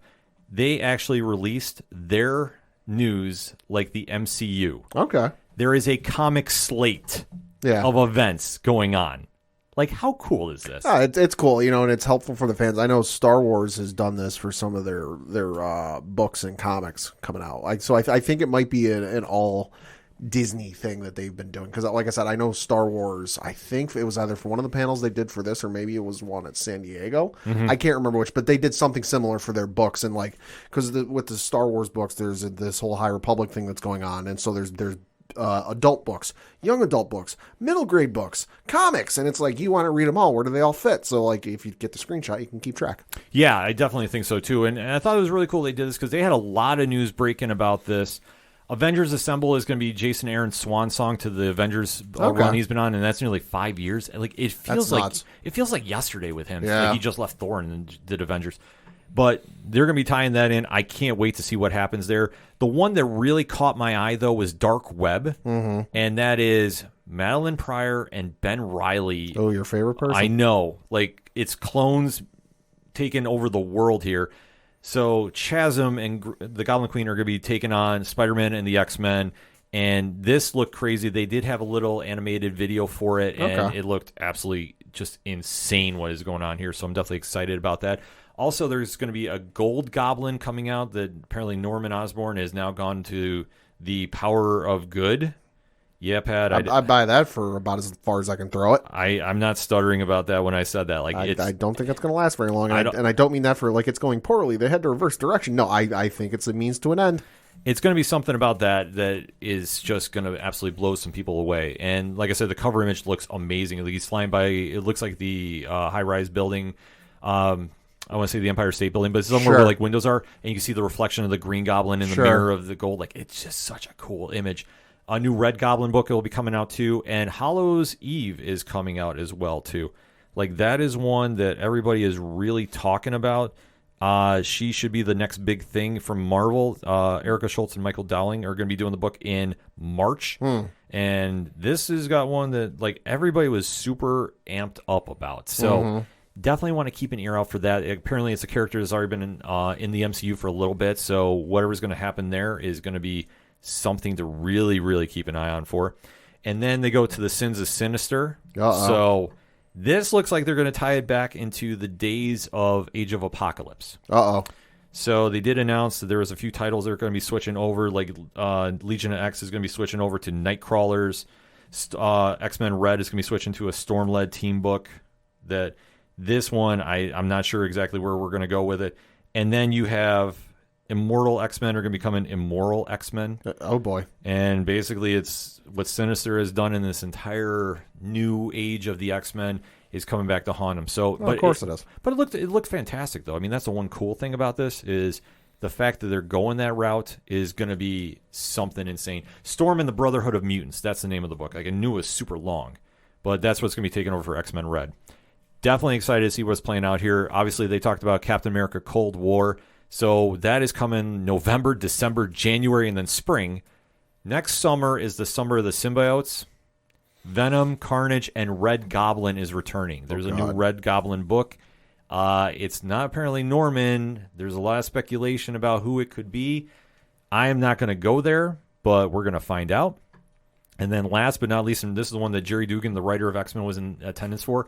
they actually released their news like the MCU. Okay. There is a comic slate of events going on. Like, how cool is this? It's cool, and it's helpful for the fans. I know Star Wars has done this for some of their books and comics coming out. I think it might be an all Disney thing that they've been doing. Because, like I said, I know Star Wars, I think it was either for one of the panels they did for this, or maybe it was one at San Diego. I can't remember which, but they did something similar for their books. And, because with the Star Wars books, there's this whole High Republic thing that's going on. And so there's adult books, young adult books, middle grade books, comics, and it's like you want to read them all. Where do they all fit? So if you get the screenshot, you can keep track. Yeah, I definitely think so too. And I thought it was really cool they did this because they had a lot of news breaking about this. Avengers Assemble is going to be Jason Aaron's swan song to the Avengers run he's been on, and that's nearly 5 years. It feels like yesterday with him. Yeah. He just left Thor and did Avengers. But they're going to be tying that in. I can't wait to see what happens there. The one that really caught my eye, though, was Dark Web. And that is Madeline Pryor and Ben Reilly. Oh, your favorite person? I know. It's clones taking over the world here. So Chasm and the Goblin Queen are going to be taking on Spider-Man and the X-Men. And this looked crazy. They did have a little animated video for it. And it looked absolutely just insane what is going on here. So I'm definitely excited about that. Also, there's going to be a Gold Goblin coming out that apparently Norman Osborn has now gone to the Power of Good. Yeah, Pat. I buy that for about as far as I can throw it. I'm not stuttering about that when I said that. I don't think it's going to last very long. And I don't mean that for it's going poorly. They had to reverse direction. No, I think it's a means to an end. It's going to be something about that is just going to absolutely blow some people away. And like I said, the cover image looks amazing. He's flying by. It looks like the high-rise building. I want to say the Empire State Building, but it's somewhere where windows are, and you can see the reflection of the Green Goblin in the mirror of the gold. It's just such a cool image. A new Red Goblin book will be coming out too, and Hallows Eve is coming out as well too. That is one that everybody is really talking about. She should be the next big thing from Marvel. Erica Schultz and Michael Dowling are going to be doing the book in March, and this has got one that everybody was super amped up about. So. Definitely want to keep an ear out for that. Apparently, it's a character that's already been in the MCU for a little bit, so whatever's going to happen there is going to be something to really, really keep an eye on for. And then they go to the Sins of Sinister. So this looks like they're going to tie it back into the days of Age of Apocalypse. So they did announce that there was a few titles that are going to be switching over, Legion of X is going to be switching over to Nightcrawlers. X-Men Red is going to be switching to a Storm-led team book. This one, I'm not sure exactly where we're going to go with it. And then you have Immortal X-Men are going to be becoming Immoral X-Men. Oh, boy. And basically it's what Sinister has done in this entire new age of the X-Men is coming back to haunt them. So, of course it is. But it looked fantastic, though. I mean, that's the one cool thing about this is the fact that they're going that route is going to be something insane. Storm and the Brotherhood of Mutants, that's the name of the book. I knew it was super long, but that's what's going to be taking over for X-Men Red. Definitely excited to see what's playing out here. Obviously, they talked about Captain America Cold War. So that is coming November, December, January, and then spring. Next summer is the summer of the symbiotes. Venom, Carnage, and Red Goblin is returning. There's a new Red Goblin book. It's not apparently Norman. There's a lot of speculation about who it could be. I am not going to go there, but we're going to find out. And then last but not least, and this is the one that Jerry Dugan, the writer of X-Men, was in attendance for,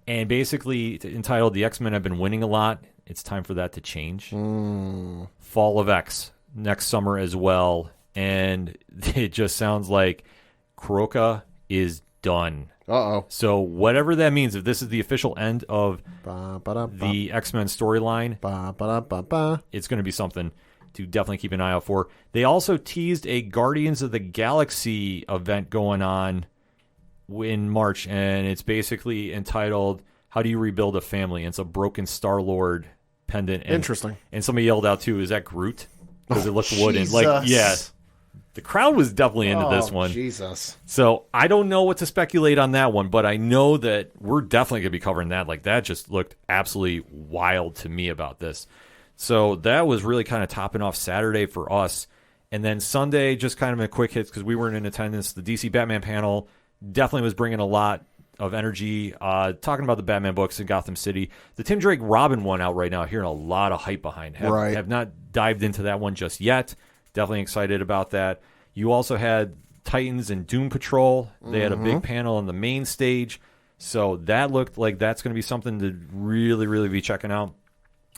and basically entitled The X-Men Have Been Winning a Lot. It's time for that to change. Fall of X next summer as well. And it just sounds like Kuroka is done. So whatever that means, if this is the official end of the X-Men storyline, it's going to be something to definitely keep an eye out for. They also teased a Guardians of the Galaxy event going on in March, and it's basically entitled "How Do You Rebuild a Family?" And it's a broken Star-Lord pendant. And, Interesting. And somebody yelled out too, "Is that Groot?" Because it looked wooden. Jesus. Like, yes. The crowd was definitely into this one. Jesus. So I don't know what to speculate on that one, but I know that we're definitely going to be covering that. Like, that just looked absolutely wild to me about this. So that was really kind of topping off Saturday for us. And then Sunday, just kind of a quick hits because we weren't in attendance. The DC Batman panel definitely was bringing a lot of energy, talking about the Batman books in Gotham City. The Tim Drake Robin one out right now, hearing a lot of hype behind. Have not dived into that one just yet. Definitely excited about that. You also had Titans and Doom Patrol. They had a big panel on the main stage. So that looked like that's going to be something to really, really be checking out.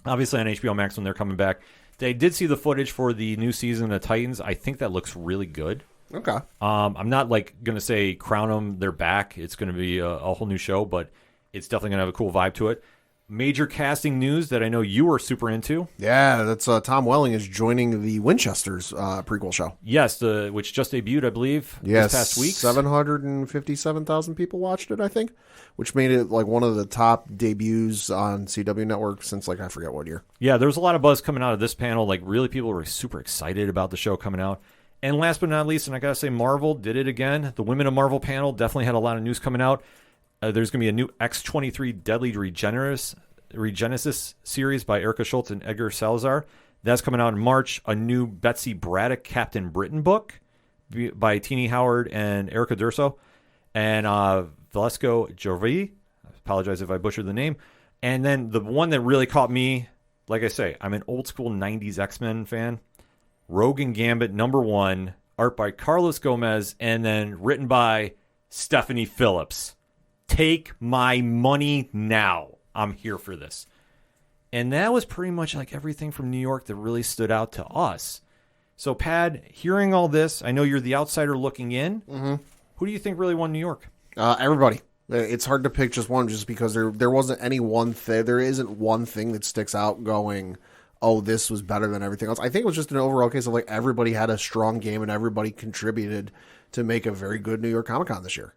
Obviously on HBO Max when they're coming back. They did see the footage for the new season of Titans. I think that looks really good. Okay. I'm not like going to say crown them, they're back. It's going to be a whole new show, but it's definitely going to have a cool vibe to it. Major casting news that I know you were super into. Yeah, that's Tom Welling is joining the Winchesters prequel show. Yes, which just debuted, I believe, this past week. 757,000 people watched it, I think, which made it like one of the top debuts on CW Network since like I forget what year. Yeah, there was a lot of buzz coming out of this panel. Like really, people were super excited about the show coming out. And last but not least, and I gotta say, Marvel did it again. The Women of Marvel panel definitely had a lot of news coming out. There's going to be a new X-23 Deadly Regenesis series by Erica Schultz and Edgar Salazar. That's coming out in March. A new Betsy Braddock Captain Britain book by Teenie Howard and Erica Durso. And Velasco Jovi. I apologize if I butchered the name. And then the one that really caught me, like I say, I'm an old school 90s X-Men fan. Rogue and Gambit #1, art by Carlos Gomez, and then written by Stephanie Phillips. Take my money now. I'm here for this. And that was pretty much like everything from New York that really stood out to us. So, Pad, hearing all this, I know you're the outsider looking in. Mm-hmm. Who do you think really won New York? Everybody. It's hard to pick just one just because there wasn't any one thing. There isn't one thing that sticks out going, oh, this was better than everything else. I think it was just an overall case of like everybody had a strong game and everybody contributed to make a very good New York Comic Con this year.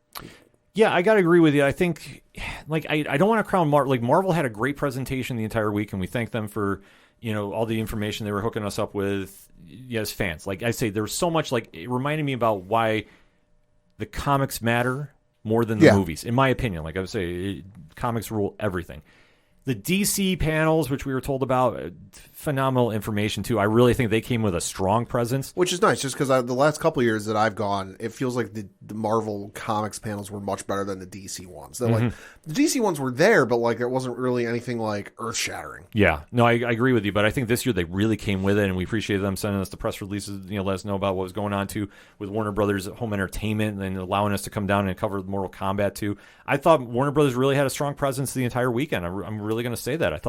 Yeah, I got to agree with you. I think, like, I don't want to crown Marvel. Like, Marvel had a great presentation the entire week, and we thank them for, all the information they were hooking us up with as fans. Like I say, there was so much, like, it reminded me about why the comics matter more than the movies, in my opinion. Like I would say, comics rule everything. The DC panels, which we were told about, phenomenal information, too. I really think they came with a strong presence. Which is nice, just because the last couple of years that I've gone, it feels like the Marvel Comics panels were much better than the DC ones. They're like, the DC ones were there, but like it wasn't really anything like earth-shattering. Yeah. No, I agree with you, but I think this year they really came with it, and we appreciated them sending us the press releases, let us know about what was going on, too, with Warner Brothers Home Entertainment and allowing us to come down and cover Mortal Kombat, too. I thought Warner Brothers really had a strong presence the entire weekend. I'm really going to say that.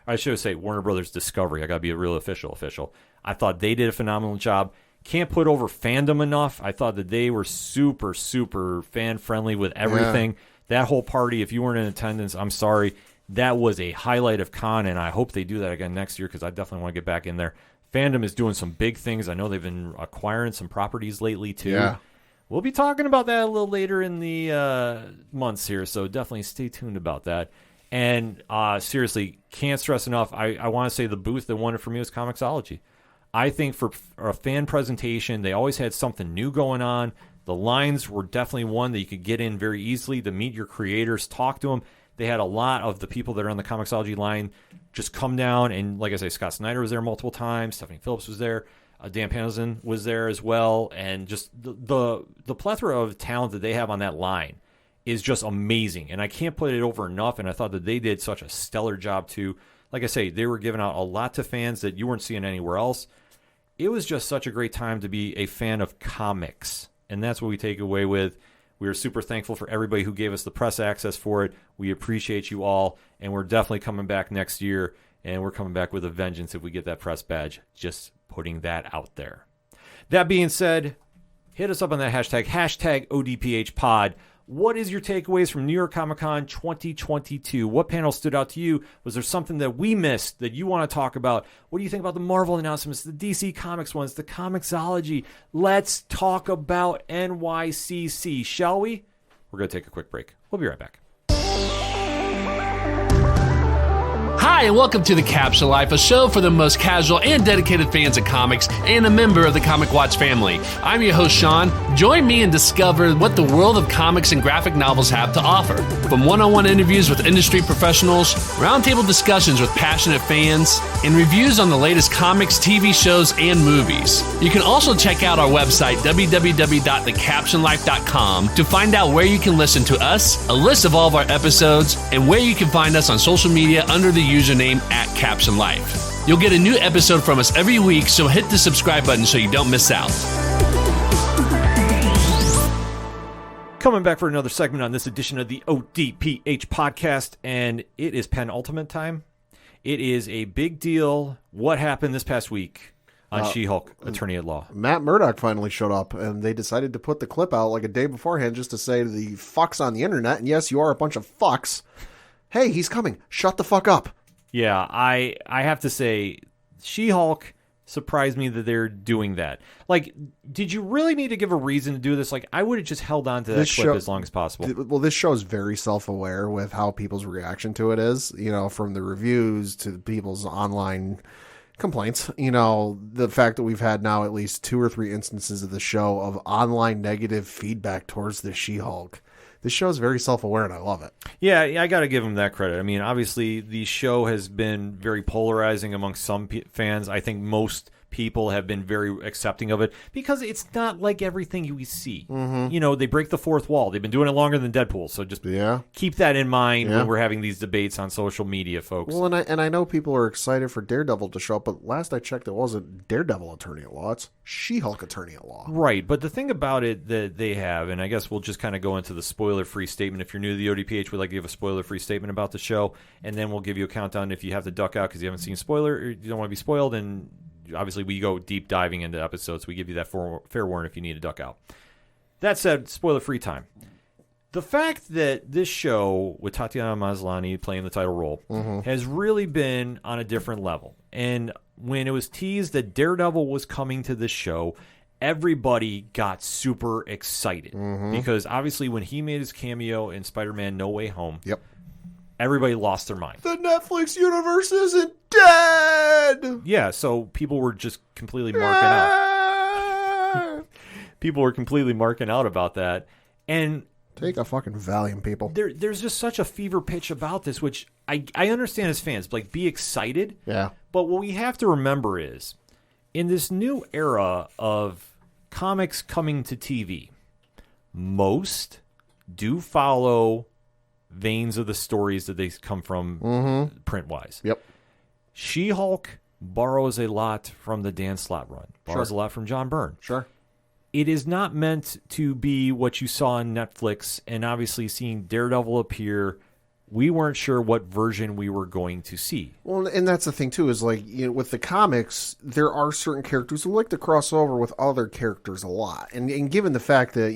I should say Warner Brothers Discovery. I got to be a real official. I thought they did a phenomenal job. Can't put over fandom enough. I thought that they were super, super fan-friendly with everything. Yeah. That whole party, if you weren't in attendance, I'm sorry. That was a highlight of con, and I hope they do that again next year because I definitely want to get back in there. Fandom is doing some big things. I know they've been acquiring some properties lately, too. Yeah. We'll be talking about that a little later in the months here, so definitely stay tuned about that. And seriously, can't stress enough, I want to say the booth that won it for me was Comixology. I think for a fan presentation, they always had something new going on. The lines were definitely one that you could get in very easily to meet your creators, talk to them. They had a lot of the people that are on the Comixology line just come down. And like I say, Scott Snyder was there multiple times. Stephanie Phillips was there. Dan Panelson was there as well. And just the plethora of talent that they have on that line is just amazing, and I can't put it over enough, and I thought that they did such a stellar job too. Like I say, they were giving out a lot to fans that you weren't seeing anywhere else. It was just such a great time to be a fan of comics, and that's what we take away with. We are super thankful for everybody who gave us the press access for it. We appreciate you all, and we're definitely coming back next year, and we're coming back with a vengeance if we get that press badge. Just putting that out there. That being said, hit us up on that hashtag ODPHpod. What is your takeaways from New York Comic Con 2022? What panel stood out to you? Was there something that we missed that you want to talk about? What do you think about the Marvel announcements, the DC Comics ones, the Comixology? Let's talk about NYCC, shall we? We're going to take a quick break. We'll be right back. Hi, and welcome to The Caption Life, a show for the most casual and dedicated fans of comics and a member of the Comic Watch family. I'm your host, Sean. Join me and discover what the world of comics and graphic novels have to offer. From one-on-one interviews with industry professionals, roundtable discussions with passionate fans, and reviews on the latest comics, TV shows, and movies. You can also check out our website, www.thecaptionlife.com, to find out where you can listen to us, a list of all of our episodes, and where you can find us on social media under the username @CaptionLife. You'll get a new episode from us every week, so hit the subscribe button so you don't miss out. Coming back for another segment on this edition of the ODPH podcast, and it is penultimate time. It is a big deal. What happened this past week on She-Hulk, Attorney at Law? Matt Murdock finally showed up, and they decided to put the clip out like a day beforehand just to say to the fucks on the internet, and yes, you are a bunch of fucks, hey, he's coming. Shut the fuck up. Yeah, I have to say, She-Hulk surprised me that they're doing that. Like, did you really need to give a reason to do this? Like, I would have just held on to that clip as long as possible. Well, this show is very self-aware with how people's reaction to it is, from the reviews to people's online complaints. The fact that we've had now at least 2 or 3 instances of the show of online negative feedback towards the She-Hulk. This show is very self-aware, and I love it. Yeah, I got to give him that credit. I mean, obviously, the show has been very polarizing among some fans. I think most people have been very accepting of it because it's not like everything we see. Mm-hmm. They break the fourth wall. They've been doing it longer than Deadpool, so just keep that in mind when we're having these debates on social media, folks. Well, and I know people are excited for Daredevil to show up, but last I checked, it wasn't Daredevil Attorney at Law. It's She-Hulk Attorney at Law. Right, but the thing about it that they have, and I guess we'll just kind of go into the spoiler-free statement. If you're new to the ODPH, we'd like to give a spoiler-free statement about the show, and then we'll give you a countdown if you have to duck out because you haven't seen spoiler, or you don't want to be spoiled, and obviously we go deep diving into episodes, so we give you that fair warning if you need to duck out. That said, spoiler-free time. The fact that this show, with Tatiana Maslany playing the title role, has really been on a different level. And when it was teased that Daredevil was coming to this show, everybody got super excited. Because obviously when he made his cameo in Spider-Man No Way Home, everybody lost their mind. The Netflix universe isn't dead! Yeah, so people were just completely marking out. People were completely marking out about that. And take a fucking Valium, people. There's just such a fever pitch about this, which I understand as fans. Like, be excited. Yeah. But what we have to remember is, in this new era of comics coming to TV, most do follow veins of the stories that they come from print-wise. Yep. She-Hulk borrows a lot from the Dan Slott run. Borrows a lot from John Byrne. Sure. It is not meant to be what you saw on Netflix, and obviously seeing Daredevil appear, we weren't sure what version we were going to see. Well, and that's the thing, too, is like, with the comics, there are certain characters who like to cross over with other characters a lot. And given the fact that,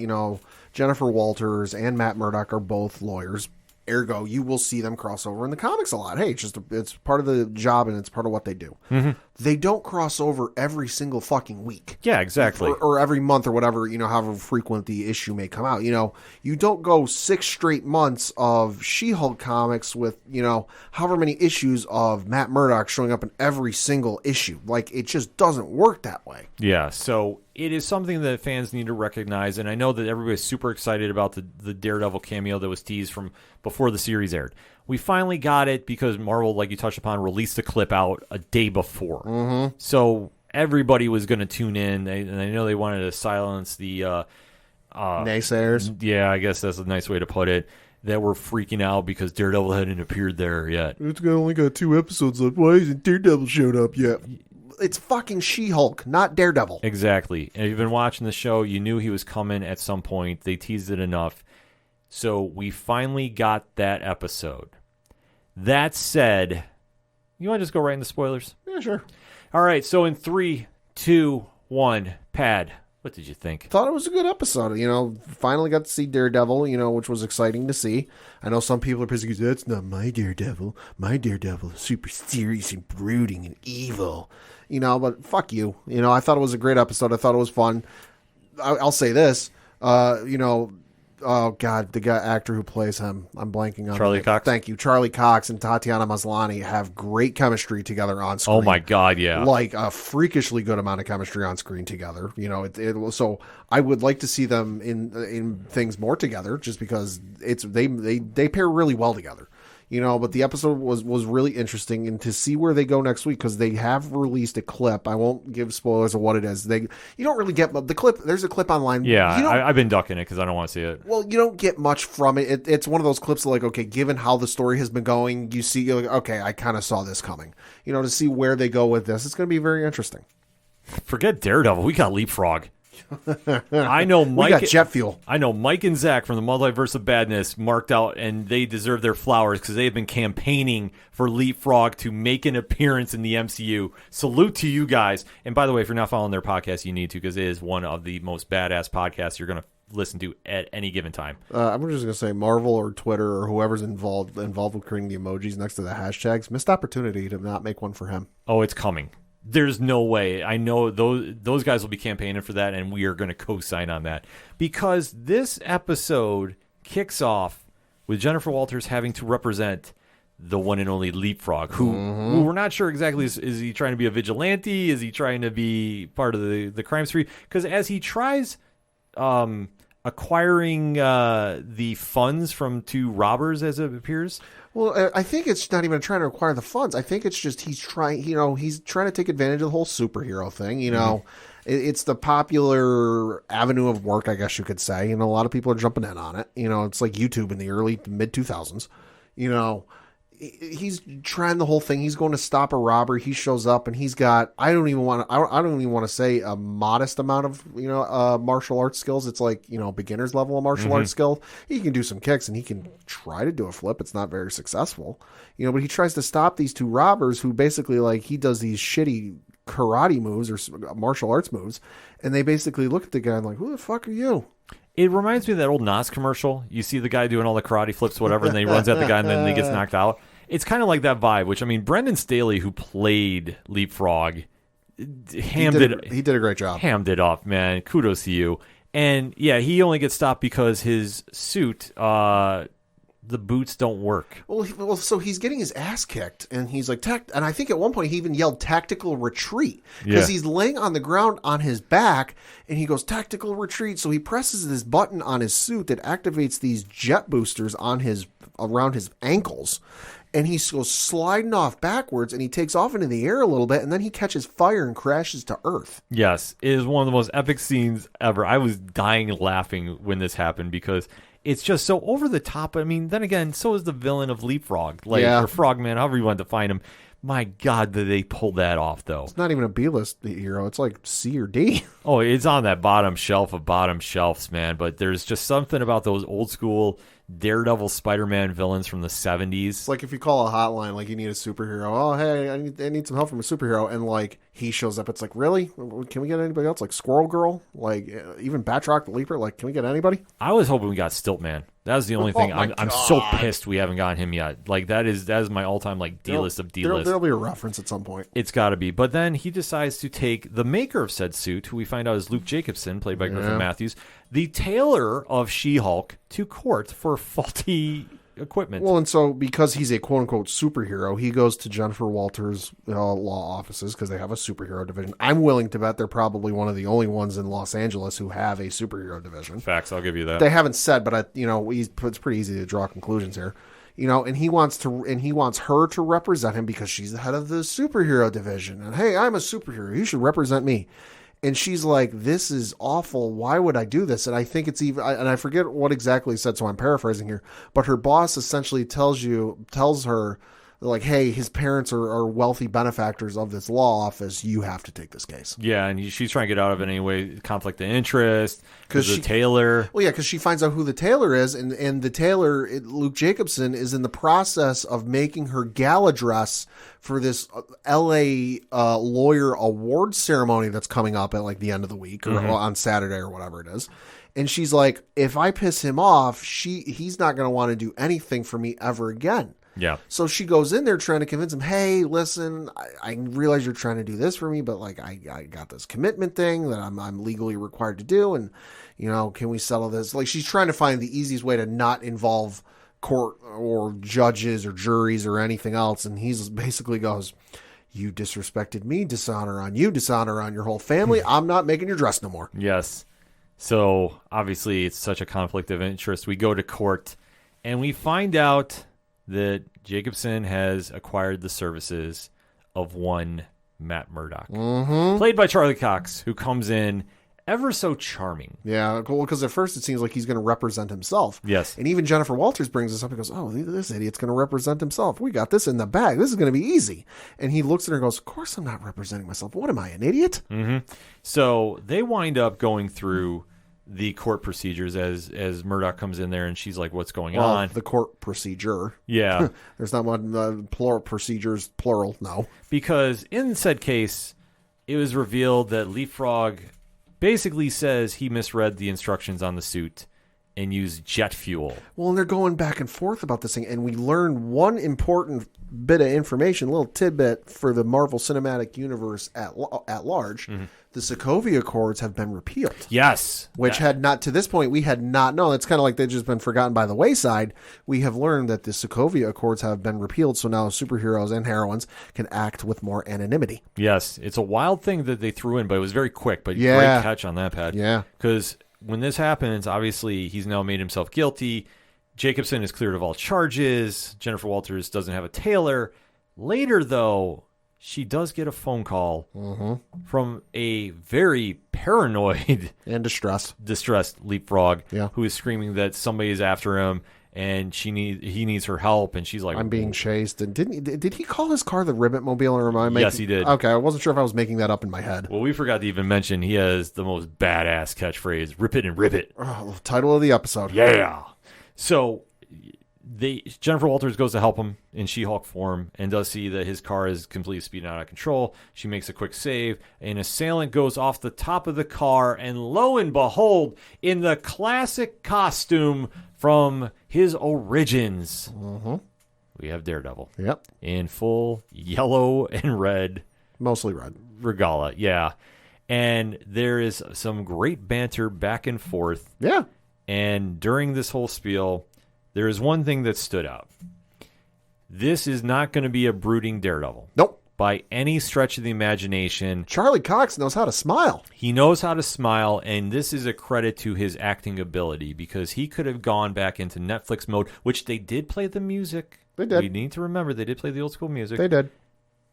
Jennifer Walters and Matt Murdock are both lawyers, ergo, you will see them cross over in the comics a lot. Hey, it's part of the job and it's part of what they do. They don't cross over every single fucking week. Yeah, exactly. Or every month or whatever, however frequent the issue may come out. You don't go 6 straight months of She-Hulk comics with, however many issues of Matt Murdock showing up in every single issue. Like, it just doesn't work that way. Yeah, so it is something that fans need to recognize, and I know that everybody's super excited about the Daredevil cameo that was teased from before the series aired. We finally got it because Marvel, like you touched upon, released the clip out a day before. So everybody was going to tune in, and I know they wanted to silence the naysayers. Yeah, I guess that's a nice way to put it. That were freaking out because Daredevil hadn't appeared there yet. It's only got 2 episodes left. Why isn't Daredevil showed up yet? It's fucking She-Hulk, not Daredevil. Exactly. And if you've been watching the show, you knew he was coming at some point. They teased it enough. So we finally got that episode. That said, you want to just go right into spoilers? Yeah, sure. All right, so in 3, 2, 1, Pad, what did you think? Thought it was a good episode. Finally got to see Daredevil, which was exciting to see. I know some people are pissed because that's not my Daredevil. My Daredevil is super serious and brooding and evil. But fuck you. I thought it was a great episode. I thought it was fun. I'll say this. Oh God, the actor who plays him. I'm blanking on Charlie Cox. Thank you. Charlie Cox and Tatiana Maslany have great chemistry together on screen. Oh my God, yeah. Like a freakishly good amount of chemistry on screen together. So I would like to see them in things more together, just because they pair really well together. But the episode was really interesting, and to see where they go next week, because they have released a clip. I won't give spoilers of what it is. You don't really get the clip. There's a clip online. Yeah, I've been ducking it because I don't want to see it. Well, you don't get much from it. It's one of those clips like, okay, given how the story has been going, you're like, okay, I kind of saw this coming. To see where they go with this, it's going to be very interesting. Forget Daredevil. We got Leapfrog. I know Mike. We got jet fuel. I know Mike and Zach from the Multiverse of Badness marked out, and they deserve their flowers because they have been campaigning for Leapfrog to make an appearance in the MCU. Salute to you guys. And by the way, if you're not following their podcast, you need to, because it is one of the most badass podcasts you're going to listen to at any given time. I'm just going to say Marvel or Twitter or whoever's involved with creating the emojis next to the hashtags, missed opportunity to not make one for him. Oh, it's coming. There's no way. I know those guys will be campaigning for that, and we are going to co-sign on that. Because this episode kicks off with Jennifer Walters having to represent the one and only Leapfrog, who we're not sure exactly, is he trying to be a vigilante? Is he trying to be part of the crime spree? Because as he tries acquiring the funds from two robbers, as it appears... Well, I think it's not even trying to acquire the funds. I think it's just he's trying to take advantage of the whole superhero thing. It's the popular avenue of work, I guess you could say. A lot of people are jumping in on it. It's like YouTube in the early to mid 2000s. He's trying the whole thing. He's going to stop a robbery. He shows up and he's got, I don't even want to say a modest amount of, martial arts skills. It's like, beginner's level of martial arts skill. He can do some kicks and he can try to do a flip. It's not very successful, but he tries to stop these two robbers who basically he does these shitty karate moves or martial arts moves. And they basically look at the guy and like, who the fuck are you? It reminds me of that old Nas commercial. You see the guy doing all the karate flips, whatever, and then he runs at the guy and then he gets knocked out. It's kind of like that vibe, which, Brendan Staley, who played Leapfrog, he did a great job. Hammed it up, man. Kudos to you. And, yeah, he only gets stopped because his suit, the boots don't work. Well, so he's getting his ass kicked, and he's like, and I think at one point he even yelled tactical retreat, because he's laying on the ground on his back, and he goes, tactical retreat. So he presses this button on his suit that activates these jet boosters around his ankles. And he goes sliding off backwards, and he takes off into the air a little bit, and then he catches fire and crashes to Earth. Yes, it is one of the most epic scenes ever. I was dying laughing when this happened, because it's just so over the top. Then again, so is the villain of Leapfrog, or Frogman, however you want to define him. My God, did they pull that off, though? It's not even a B-list hero. It's like C or D. Oh, it's on that bottom shelf of bottom shelves, man. But there's just something about those old school Daredevil, Spider-Man villains from the 70s. It's like if you call a hotline, like you need a superhero. Oh, hey, I need some help from a superhero. And like he shows up. It's like, really? Can we get anybody else? Like Squirrel Girl? Like even Batroc the Leaper? Like, can we get anybody? I was hoping we got Stiltman. That was the only thing. I'm so pissed we haven't gotten him yet. Like that is my all-time D-list of D-list. There'll be a reference at some point. It's got to be. But then he decides to take the maker of said suit, who we find out is Luke Jacobson, played by Griffin Matthews, the tailor of She-Hulk, to court for faulty equipment. Well, and so because he's a quote-unquote superhero, he goes to Jennifer Walters' law offices because they have a superhero division. I'm willing to bet they're probably one of the only ones in Los Angeles who have a superhero division. Facts, I'll give you that. They haven't said, but it's pretty easy to draw conclusions here. And he wants her to represent him because she's the head of the superhero division. And hey, I'm a superhero. You should represent me. And she's like, this is awful. Why would I do this? And I think it's even, and I forget what exactly he said, so I'm paraphrasing here. But her boss essentially tells her, like, hey, his parents are wealthy benefactors of this law office. You have to take this case. Yeah, and she's trying to get out of it anyway. Conflict of interest because the tailor. Well, yeah, because she finds out who the tailor is, and the tailor, Luke Jacobson, is in the process of making her gala dress for this L.A. lawyer award ceremony that's coming up at like the end of the week or on Saturday or whatever it is. And she's like, if I piss him off, he's not going to want to do anything for me ever again. Yeah. So she goes in there trying to convince him, hey, listen, I realize you're trying to do this for me, but like I got this commitment thing that I'm legally required to do, and can we settle this? Like, she's trying to find the easiest way to not involve court or judges or juries or anything else, and he's basically goes, you disrespected me, dishonor on you, dishonor on your whole family. I'm not making your dress no more. Yes. So obviously it's such a conflict of interest. We go to court and we find out that Jacobson has acquired the services of one Matt Murdock, played by Charlie Cox, who comes in ever so charming. Yeah, well, because at first it seems like he's going to represent himself. Yes. And even Jennifer Walters brings this up and goes, oh, this idiot's going to represent himself. We got this in the bag. This is going to be easy. And he looks at her and goes, of course I'm not representing myself. What am I, an idiot? Mm-hmm. So they wind up going through the court procedures as Murdoch comes in there, and she's like, what's going on? The court procedure. Yeah. There's not one plural procedures, plural, no. Because in said case, it was revealed that Leapfrog basically says he misread the instructions on the suit and used jet fuel. Well, and they're going back and forth about this thing, and we learn one important bit of information, a little tidbit for the Marvel Cinematic Universe at large. Mm-hmm. The Sokovia Accords have been repealed. Yes. Which had not, to this point, we had not known. It's kind of like they've just been forgotten by the wayside. We have learned that the Sokovia Accords have been repealed, so now superheroes and heroines can act with more anonymity. Yes. It's a wild thing that they threw in, but it was very quick. But great catch on that, Pat. Yeah. Because when this happens, obviously, he's now made himself guilty. Jacobson is cleared of all charges. Jennifer Walters doesn't have a tailor. Later, though, she does get a phone call from a very paranoid and distressed Leapfrog, yeah, who is screaming that somebody is after him and he needs her help. And she's like, I'm being chased. And did he call his car the Ribbit Mobile? Or am I making... Yes, he did. Okay, I wasn't sure if I was making that up in my head. Well, we forgot to even mention he has the most badass catchphrase, "Rip it and rip it." Oh, title of the episode. Yeah. So Jennifer Walters goes to help him in She-Hulk form and does see that his car is completely speeding out of control. She makes a quick save. An assailant goes off the top of the car, and lo and behold, in the classic costume from his origins, we have Daredevil. Yep. In full yellow and red. Mostly red. Regala, yeah. And there is some great banter back and forth. Yeah. And during this whole spiel, there is one thing that stood out. This is not going to be a brooding Daredevil. Nope. By any stretch of the imagination. Charlie Cox knows how to smile. He knows how to smile, and this is a credit to his acting ability, because he could have gone back into Netflix mode, which they did play the music. They did. We need to remember they did play the old school music. They did.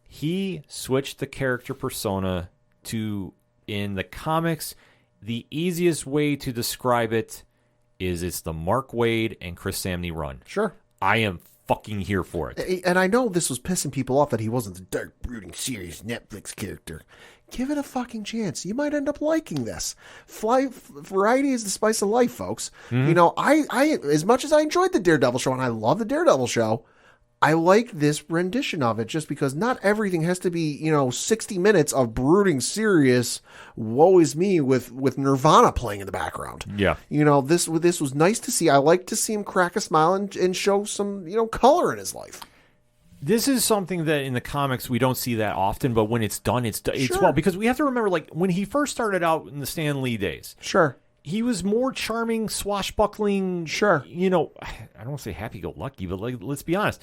He switched the character persona to, in the comics, the easiest way to describe it is it's the Mark Waid and Chris Samney run. Sure. I am fucking here for it. And I know this was pissing people off that he wasn't the dark, brooding, serious Netflix character. Give it a fucking chance. You might end up liking this. Variety is the spice of life, folks. Mm-hmm. I as much as I enjoyed the Daredevil show, and I love the Daredevil show, I like this rendition of it just because not everything has to be, 60 minutes of brooding, serious, woe is me with Nirvana playing in the background. Yeah. This was nice to see. I like to see him crack a smile and show some, color in his life. This is something that in the comics we don't see that often, but when it's done, it's Sure. well, because we have to remember, like, when he first started out in the Stan Lee days. Sure. He was more charming, swashbuckling. Sure. I don't want to say happy-go-lucky, but let's be honest.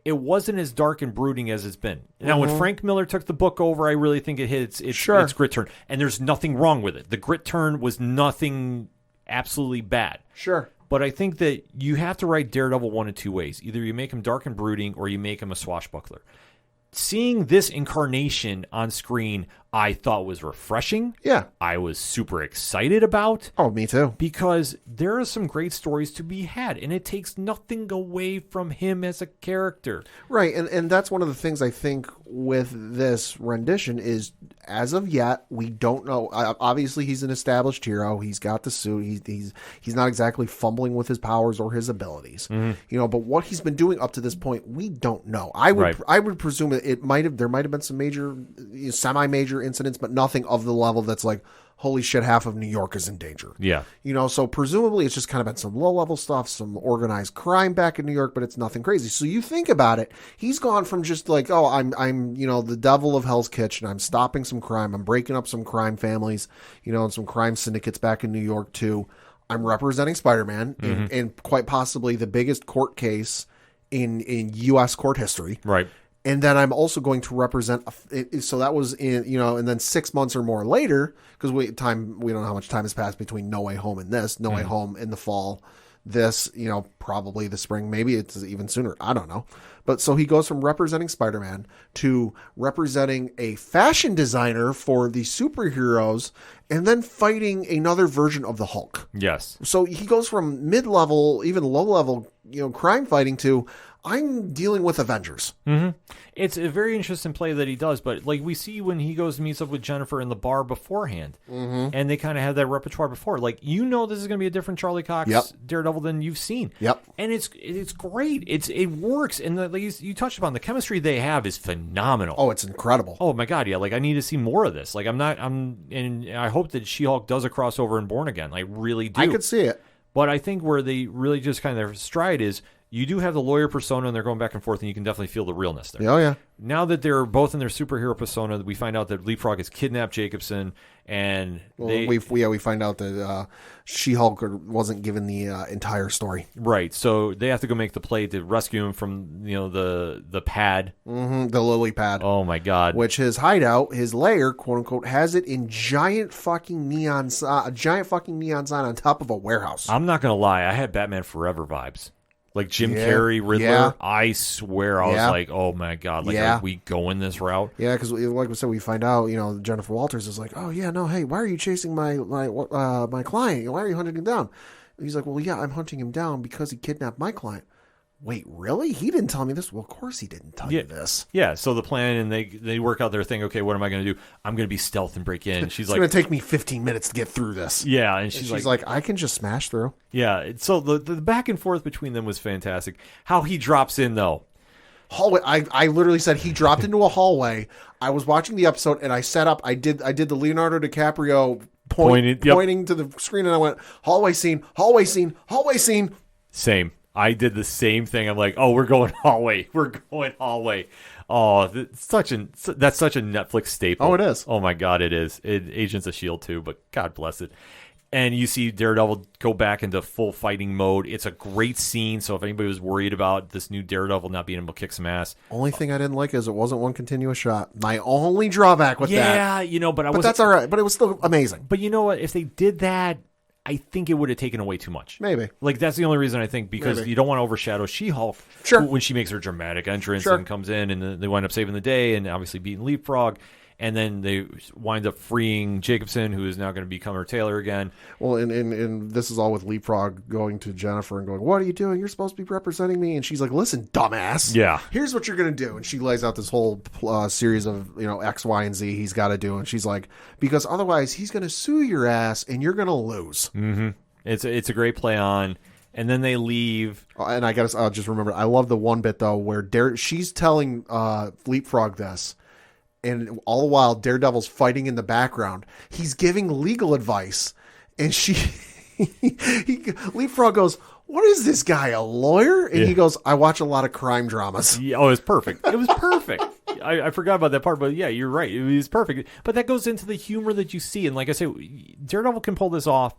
It wasn't as dark and brooding as it's been. Now, when Frank Miller took the book over, I really think it hit its grit turn. And there's nothing wrong with it. The grit turn was nothing absolutely bad. Sure. But I think that you have to write Daredevil one of two ways. Either you make him dark and brooding, or you make him a swashbuckler. Seeing this incarnation on screen, I thought was refreshing. Yeah. I was super excited about. Oh, me too. Because there are some great stories to be had, and it takes nothing away from him as a character. Right, and that's one of the things I think with this rendition is, as of yet, we don't know. Obviously, he's an established hero. He's got the suit. He's not exactly fumbling with his powers or his abilities. Mm-hmm. But what he's been doing up to this point, we don't know. I would presume that there might have been some major, semi-major incidents, but nothing of the level that's like, holy shit, half of New York is in danger. Yeah. So presumably it's just kind of been some low-level stuff, some organized crime back in New York, but it's nothing crazy. So you think about it, he's gone from just like, oh, I'm the devil of Hell's Kitchen. I'm stopping some crime. I'm breaking up some crime families, and some crime syndicates back in New York too. I'm representing Spider-Man in quite possibly the biggest court case in U.S. court history. Right. And then I'm also going to represent. So that was and then 6 months or more later, because we don't know how much time has passed between No Way Home and this. No Way Home in the fall, this, probably the spring, maybe it's even sooner. I don't know. But so he goes from representing Spider-Man to representing a fashion designer for the superheroes, and then fighting another version of the Hulk. Yes. So he goes from mid-level, even low-level, crime fighting to I'm dealing with Avengers. Mm-hmm. It's a very interesting play that he does, but like we see when he goes and meets up with Jennifer in the bar beforehand, and they kind of have that repertoire before. Like, this is going to be a different Charlie Cox Daredevil than you've seen. Yep. And it's great. It works, and you touched upon the chemistry they have is phenomenal. Oh, it's incredible. Oh my God, yeah. Like, I need to see more of this. Like, and I hope that She-Hulk does a crossover in Born Again. I really do. I could see it. But I think where they really just kind of stride is you do have the lawyer persona, and they're going back and forth, and you can definitely feel the realness there. Oh, yeah. Now that they're both in their superhero persona, we find out that Leapfrog has kidnapped Jacobson, and we find out that She-Hulk wasn't given the entire story. Right. So they have to go make the play to rescue him from the pad, the lily pad. Oh my God! Which his hideout, his lair, quote unquote, has it in giant fucking neon sign on top of a warehouse. I'm not gonna lie, I had Batman Forever vibes. Like Jim Carrey, Riddler, yeah. I swear I was like, oh my God, like, are we going this route? Yeah, because like we said, we find out, Jennifer Walters is like, oh yeah, no, hey, why are you chasing my client? Why are you hunting him down? And he's like, well, yeah, I'm hunting him down because he kidnapped my client. Wait, really? He didn't tell me this? Well, of course he didn't tell you this. Yeah, so the plan, and they work out their thing, okay, what am I going to do? I'm going to be stealth and break in. She's like, it's going to take me 15 minutes to get through this. Yeah, and she's like, I can just smash through. Yeah, so the back and forth between them was fantastic. How he drops in, though. Hallway. I literally said he dropped into a hallway. I was watching the episode, and I set up, I did the Leonardo DiCaprio pointing to the screen, and I went, hallway scene, hallway scene, hallway scene. Same. I did the same thing. I'm like, oh, we're going hallway. We're going hallway. Oh, that's such a Netflix staple. Oh, it is. Oh, my God, it is. Agents of S.H.I.E.L.D. too, but God bless it. And you see Daredevil go back into full fighting mode. It's a great scene, so if anybody was worried about this new Daredevil not being able to kick some ass. Only thing I didn't like is it wasn't one continuous shot. My only drawback with that. Yeah, but that's all right. But it was still amazing. But you know what? If they did that, I think it would have taken away too much. Maybe. Like, that's the only reason I think, because you don't want to overshadow She-Hulk when she makes her dramatic entrance and comes in, and they wind up saving the day and obviously beating Leapfrog. And then they wind up freeing Jacobson, who is now going to become her tailor again. Well, and this is all with Leapfrog going to Jennifer and going, what are you doing? You're supposed to be representing me. And she's like, listen, dumbass. Yeah. Here's what you're going to do. And she lays out this whole series of, X, Y, and Z he's got to do. And she's like, because otherwise he's going to sue your ass and you're going to lose. Mm-hmm. It's a great play on. And then they leave. And I guess I'll just remember, I love the one bit, though, where she's telling Leapfrog this. And all the while, Daredevil's fighting in the background. He's giving legal advice. And Leapfrog goes, what is this guy, a lawyer? And he goes, I watch a lot of crime dramas. Yeah, oh, it was perfect. It was perfect. I forgot about that part, but yeah, you're right. It was perfect. But that goes into the humor that you see. And like I say, Daredevil can pull this off.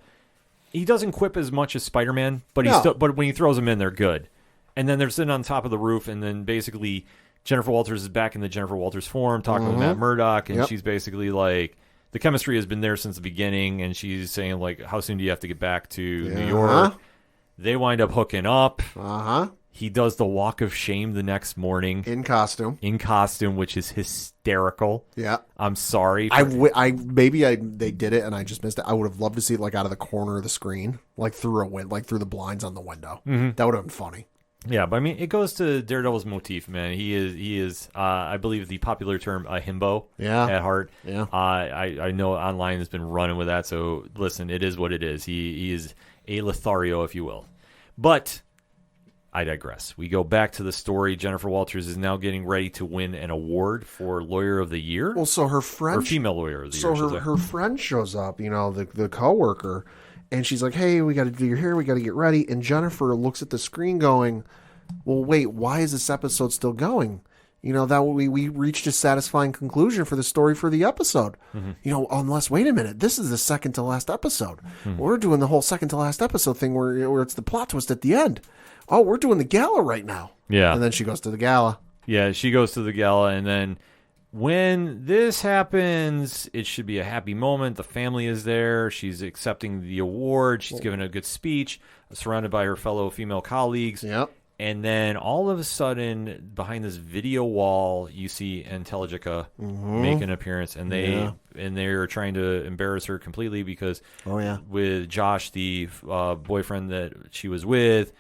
He doesn't quip as much as Spider-Man, but but when he throws them in, they're good. And then they're sitting on top of the roof, and then basically Jennifer Walters is back in the Jennifer Walters form, talking with Matt Murdock, and she's basically like, the chemistry has been there since the beginning, and she's saying, like, how soon do you have to get back to New York? They wind up hooking up. He does the walk of shame the next morning. In costume, which is hysterical. Yeah. I'm sorry. They did it, and I just missed it. I would have loved to see it, like, out of the corner of the screen, like through the blinds on the window. That would have been funny. Yeah, but I mean, it goes to Daredevil's motif, man. He is, I believe the popular term, a himbo at heart. Yeah. I know online has been running with that, so listen, it is what it is. He is a Lothario, if you will. But I digress. We go back to the story. Jennifer Walters is now getting ready to win an award for Lawyer of the Year. Well, so her friend, or Female Lawyer of the so Year. her friend shows up, the coworker, and she's like, "Hey, we got to do your hair. We got to get ready." And Jennifer looks at the screen, going, "Well, wait, why is this episode still going? That we reached a satisfying conclusion for the story for the episode. Unless, wait a minute, this is the second to last episode. We're doing the whole second to last episode thing where it's the plot twist at the end. Oh, we're doing the gala right now." Yeah. And then she goes to the gala. Yeah, she goes to the gala, and then when this happens, it should be a happy moment. The family is there. She's accepting the award. She's giving a good speech, surrounded by her fellow female colleagues. Yep. And then all of a sudden, behind this video wall, you see Intelligica make an appearance, and they're trying to embarrass her completely because with Josh, the boyfriend that she was with,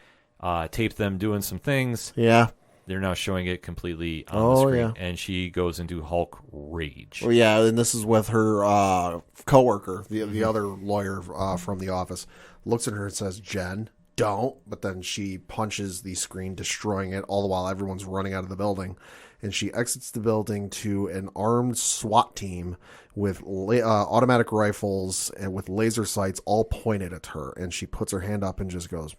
taped them doing some things. Yeah. They're now showing it completely on the screen, and she goes into Hulk rage. Well, yeah, and this is with her coworker, the other lawyer from the office, looks at her and says, "Jen, don't." But then she punches the screen, destroying it, all the while everyone's running out of the building. And she exits the building to an armed SWAT team with automatic rifles and with laser sights all pointed at her. And she puts her hand up and just goes,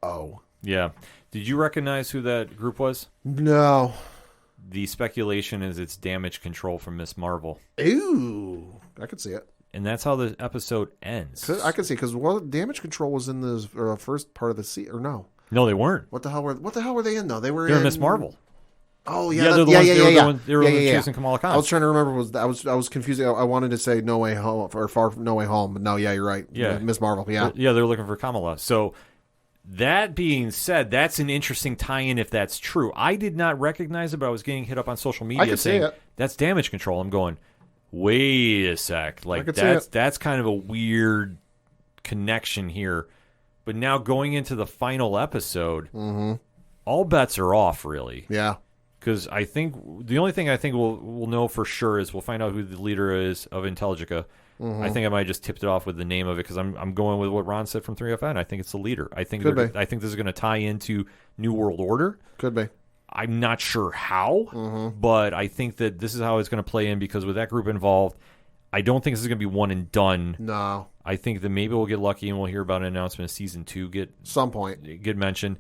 "Oh." Yeah. Did you recognize who that group was? No. The speculation is it's Damage Control from Miss Marvel. Ooh. I could see it. And that's how the episode ends. I could see, because Damage Control was in the first part of the season, or no? No, they weren't. What the hell were they in, though? They were in Miss Marvel. Oh, yeah. They're the ones they were chasing Kamala Khan. I was trying to remember. I was confused. I wanted to say No Way Home, or Far No Way Home, but no, yeah, you're right. Yeah. Miss Marvel, yeah. Yeah, they're looking for Kamala. So that being said, that's an interesting tie-in if that's true. I did not recognize it, but I was getting hit up on social media saying that's Damage Control. I'm going, wait a sec. Like that's kind of a weird connection here. But now going into the final episode, all bets are off, really. Yeah. Because I think the only thing I think we'll know for sure is we'll find out who the leader is of Intelligica. I think I might have just tipped it off with the name of it because I'm going with what Ron said from 3FN. I think it's the leader. I think this is going to tie into New World Order. Could be. I'm not sure how, but I think that this is how it's going to play in because with that group involved, I don't think this is going to be one and done. No. I think that maybe we'll get lucky and we'll hear about an announcement of season 2 get mentioned.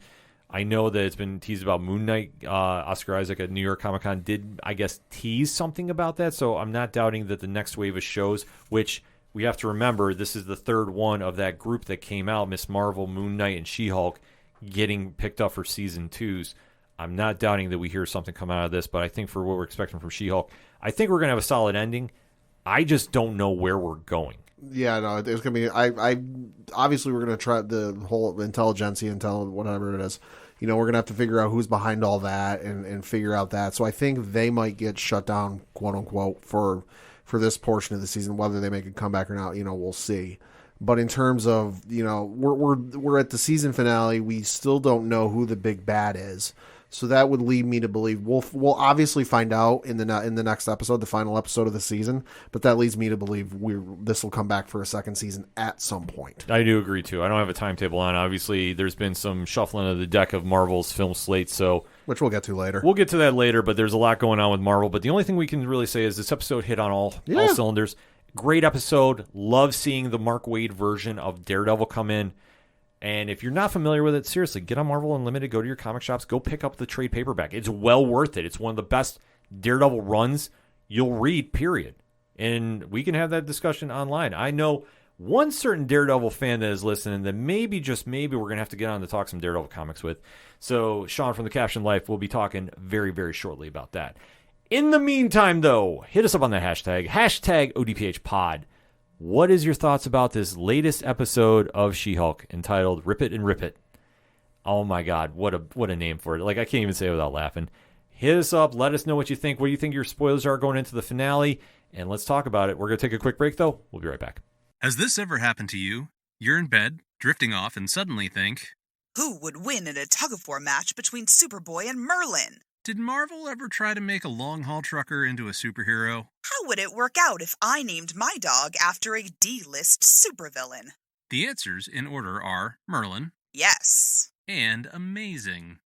I know that it's been teased about Moon Knight. Oscar Isaac at New York Comic Con did, I guess, tease something about that. So I'm not doubting that the next wave of shows, which we have to remember, this is the third one of that group that came out, Miss Marvel, Moon Knight, and She-Hulk, getting picked up for season 2s. I'm not doubting that we hear something come out of this, but I think for what we're expecting from She-Hulk, I think we're going to have a solid ending. I just don't know where we're going. Yeah, no, it's going to be... I obviously, we're going to try the whole intelligentsia, whatever it is. We're going to have to figure out who's behind all that and figure out that. So I think they might get shut down, quote unquote, for this portion of the season. Whether they make a comeback or not, we'll see. But in terms of, we're at the season finale. We still don't know who the big bad is. So that would lead me to believe we'll obviously find out in the next episode, the final episode of the season. But that leads me to believe this will come back for a second season at some point. I do agree too. I don't have a timetable on. Obviously, there's been some shuffling of the deck of Marvel's film slate, which we'll get to later. We'll get to that later. But there's a lot going on with Marvel. But the only thing we can really say is this episode hit on all cylinders. Great episode. Love seeing the Mark Waid version of Daredevil come in. And if you're not familiar with it, seriously, get on Marvel Unlimited, go to your comic shops, go pick up the trade paperback. It's well worth it. It's one of the best Daredevil runs you'll read, period. And we can have that discussion online. I know one certain Daredevil fan that is listening that maybe, just maybe, we're going to have to get on to talk some Daredevil comics with. So Sean from the Caption Life will be talking very, very shortly about that. In the meantime, though, hit us up on that hashtag ODPH pod. What is your thoughts about this latest episode of She-Hulk entitled Rip It and Rip It? Oh my God, what a name for it. Like, I can't even say it without laughing. Hit us up, let us know what you think. What do you think your spoilers are going into the finale? And let's talk about it. We're going to take a quick break, though. We'll be right back. Has this ever happened to you? You're in bed, drifting off, and suddenly think, who would win in a tug-of-war match between Superboy and Merlin? Did Marvel ever try to make a long-haul trucker into a superhero? How would it work out if I named my dog after a D-list supervillain? The answers in order are Merlin. Yes. and amazing.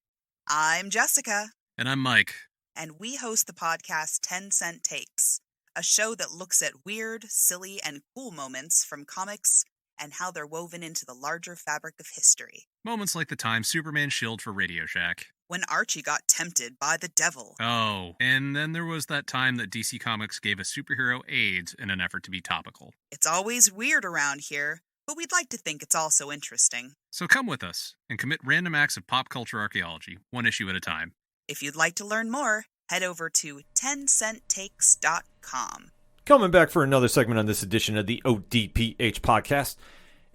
I'm Jessica, And I'm Mike. and we host the podcast 10 Cent Takes, a show that looks at weird, silly, and cool moments from comics and how they're woven into the larger fabric of history. Moments like the time Superman shilled for Radio Shack. When Archie got tempted by the devil. Oh, and then there was that time that DC Comics gave a superhero AIDS in an effort to be topical. It's always weird around here, but we'd like to think it's also interesting. So come with us and commit random acts of pop culture archaeology, one issue at a time. If you'd like to learn more, head over to 10centtakes.com. Coming back for another segment on this edition of the ODPH podcast.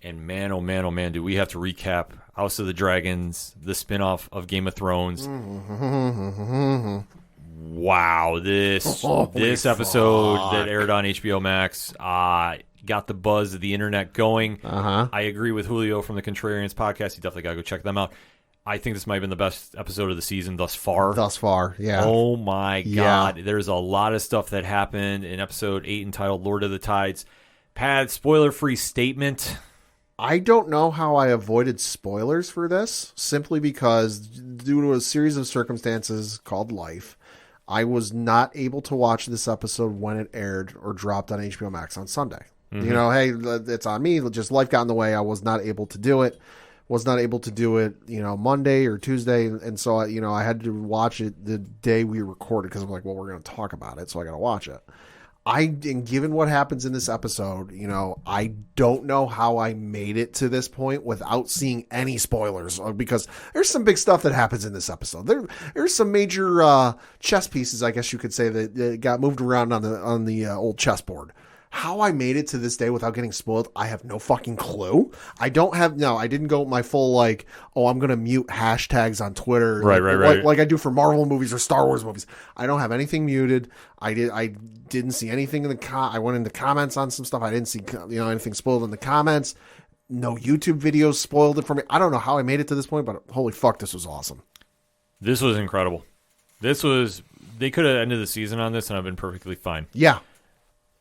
And man, oh man, do we have to recap House of the Dragons, the spinoff of Game of Thrones. Wow, this episode that aired on HBO Max got the buzz of the internet going. I agree with Julio from the Contrarians podcast. You definitely got to go check them out. I think this might have been the best episode of the season thus far. Yeah. Oh my God. There's a lot of stuff that happened in episode 8 entitled Lord of the Tides. Pad, spoiler-free statement. I don't know how I avoided spoilers for this, simply because due to a series of circumstances called life, I was not able to watch this episode when it aired or dropped on HBO Max on Sunday. You know, hey, it's on me. Just life got in the way. I was not able to do it. Monday or Tuesday. And so, I had to watch it the day we recorded because I'm like, well, we're going to talk about it. So I got to watch it. And given what happens in this episode, I don't know how I made it to this point without seeing any spoilers, because there's some big stuff that happens in this episode. There's some major chess pieces, I guess you could say, that got moved around on the old chessboard. How I made it to this day without getting spoiled, I have no fucking clue. I didn't go my full I'm going to mute hashtags on Twitter. Right. Like I do for Marvel movies or Star Wars movies. I don't have anything muted. I didn't see anything in I went into comments on some stuff. I didn't see anything spoiled in the comments. No YouTube videos spoiled it for me. I don't know how I made it to this point, but holy fuck, this was awesome. This was incredible. They could have ended the season on this and I've been perfectly fine. Yeah.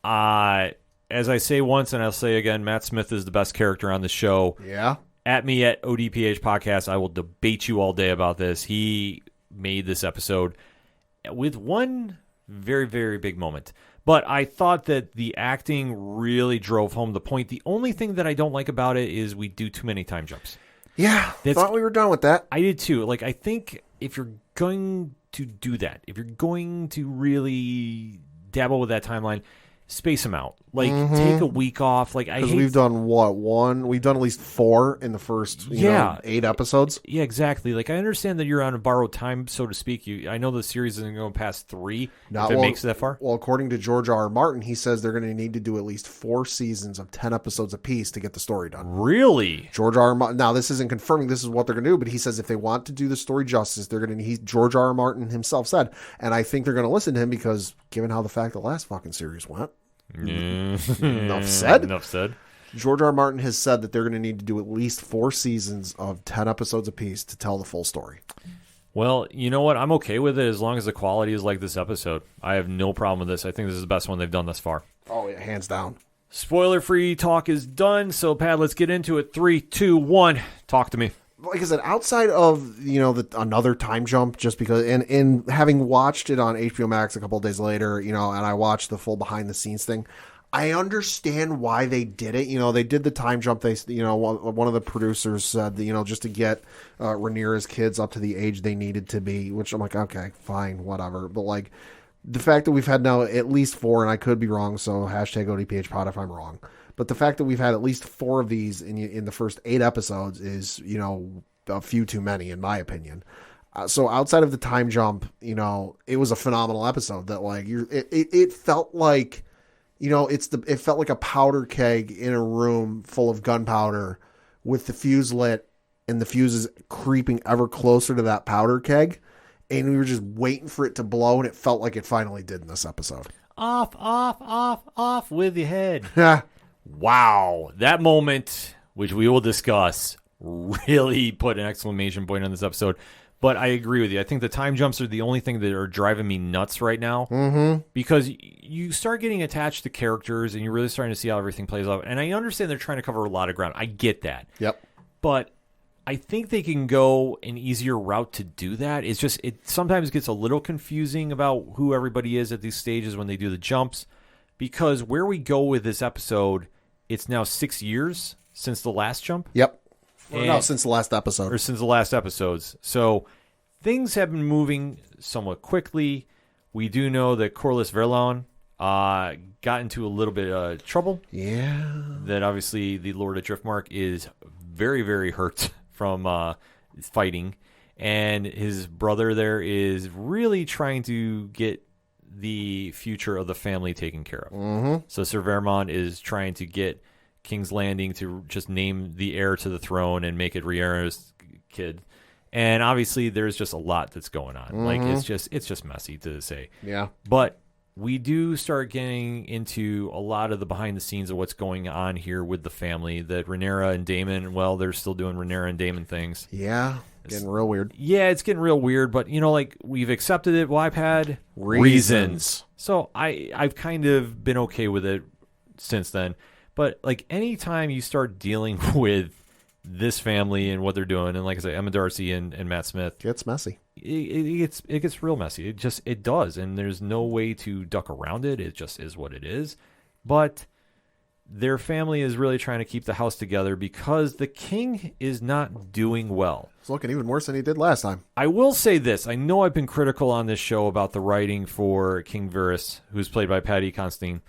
As I say once and I'll say again, Matt Smith is the best character on the show. Yeah. At me at ODPH Podcast, I will debate you all day about this. He made this episode with one very, very big moment. But I thought that the acting really drove home the point. The only thing that I don't like about it is we do too many time jumps. Yeah, thought we were done with that. I did too. I think if you're going to do that, if you're going to really dabble with that timeline, space them out. Take a week off. Because we've done one? We've done at least 4 in the first 8 episodes. Yeah, exactly. I understand that you're on a borrowed time, so to speak. I know the series isn't going past 3 if it makes it that far. Well, according to George R. R. Martin, he says they're going to need to do at least 4 seasons of 10 episodes apiece to get the story done. Really? George R. R. Martin. Now, this isn't confirming this is what they're going to do, but he says if they want to do the story justice, they're going to. George R. R. Martin himself said, and I think they're going to listen to him because given how the fact the last fucking series went. Enough said. George R. R. Martin has said that they're going to need to do at least 4 seasons of 10 episodes apiece to tell the full story. Well, you know what? I'm okay with it as long as the quality is like this episode. I have no problem with this. I think this is the best one they've done thus far. Oh, yeah, hands down. Spoiler-free talk is done. So, Pat, let's get into it. 3, 2, 1. Talk to me. Like I said, outside of another time jump, just because, and having watched it on HBO Max a couple of days later, and I watched the full behind the scenes thing, I understand why they did it. They did the time jump. They, one of the producers said, just to get Rhaenyra's kids up to the age they needed to be, which I'm like, okay, fine, whatever. But the fact that we've had now at least 4, and I could be wrong, so hashtag ODPH pod if I'm wrong. But the fact that we've had at least 4 of these in the first 8 episodes is, a few too many, in my opinion. So outside of the time jump, it was a phenomenal episode. That it felt like, it felt like a powder keg in a room full of gunpowder with the fuse lit and the fuses creeping ever closer to that powder keg, and we were just waiting for it to blow, and it felt like it finally did in this episode. Off with your head. Wow. That moment, which we will discuss, really put an exclamation point on this episode. But I agree with you. I think the time jumps are the only thing that are driving me nuts right now. Mm-hmm. Because you start getting attached to characters and you're really starting to see how everything plays out. And I understand they're trying to cover a lot of ground. I get that. Yep. But I think they can go an easier route to do that. It's just it sometimes gets a little confusing about who everybody is at these stages when they do the jumps, because where we go with this episode, it's now 6 years since the last jump. Yep. No, since the last episode. Or since the last episodes. So things have been moving somewhat quickly. We do know that Corlys Verlon got into a little bit of trouble. Yeah. That obviously the Lord of Driftmark is very, very hurt from fighting. And his brother there is really trying to get the future of the family taken care of. Mm-hmm. So Sir Vermont is trying to get King's Landing to just name the heir to the throne and make it Rhaenyra's kid. And obviously there's just a lot that's going on. Mm-hmm. Like it's just messy to say. Yeah. But we do start getting into a lot of the behind the scenes of what's going on here with the family. That Rhaenyra and Daemon, well, they're still doing Rhaenyra and Daemon things. Yeah. Getting real weird. Yeah, it's getting real weird, but like we've accepted it. Well, I've had reasons. So I've kind of been okay with it since then. But like anytime you start dealing with this family and what they're doing, and like I say, Emma Darcy and Matt Smith, Gets messy. it gets real messy. It does, and there's no way to duck around it. It just is what it is. But their family is really trying to keep the house together because the king is not doing well. It's looking even worse than he did last time. I will say this. I know I've been critical on this show about the writing for King Varys, who's played by Paddy Considine.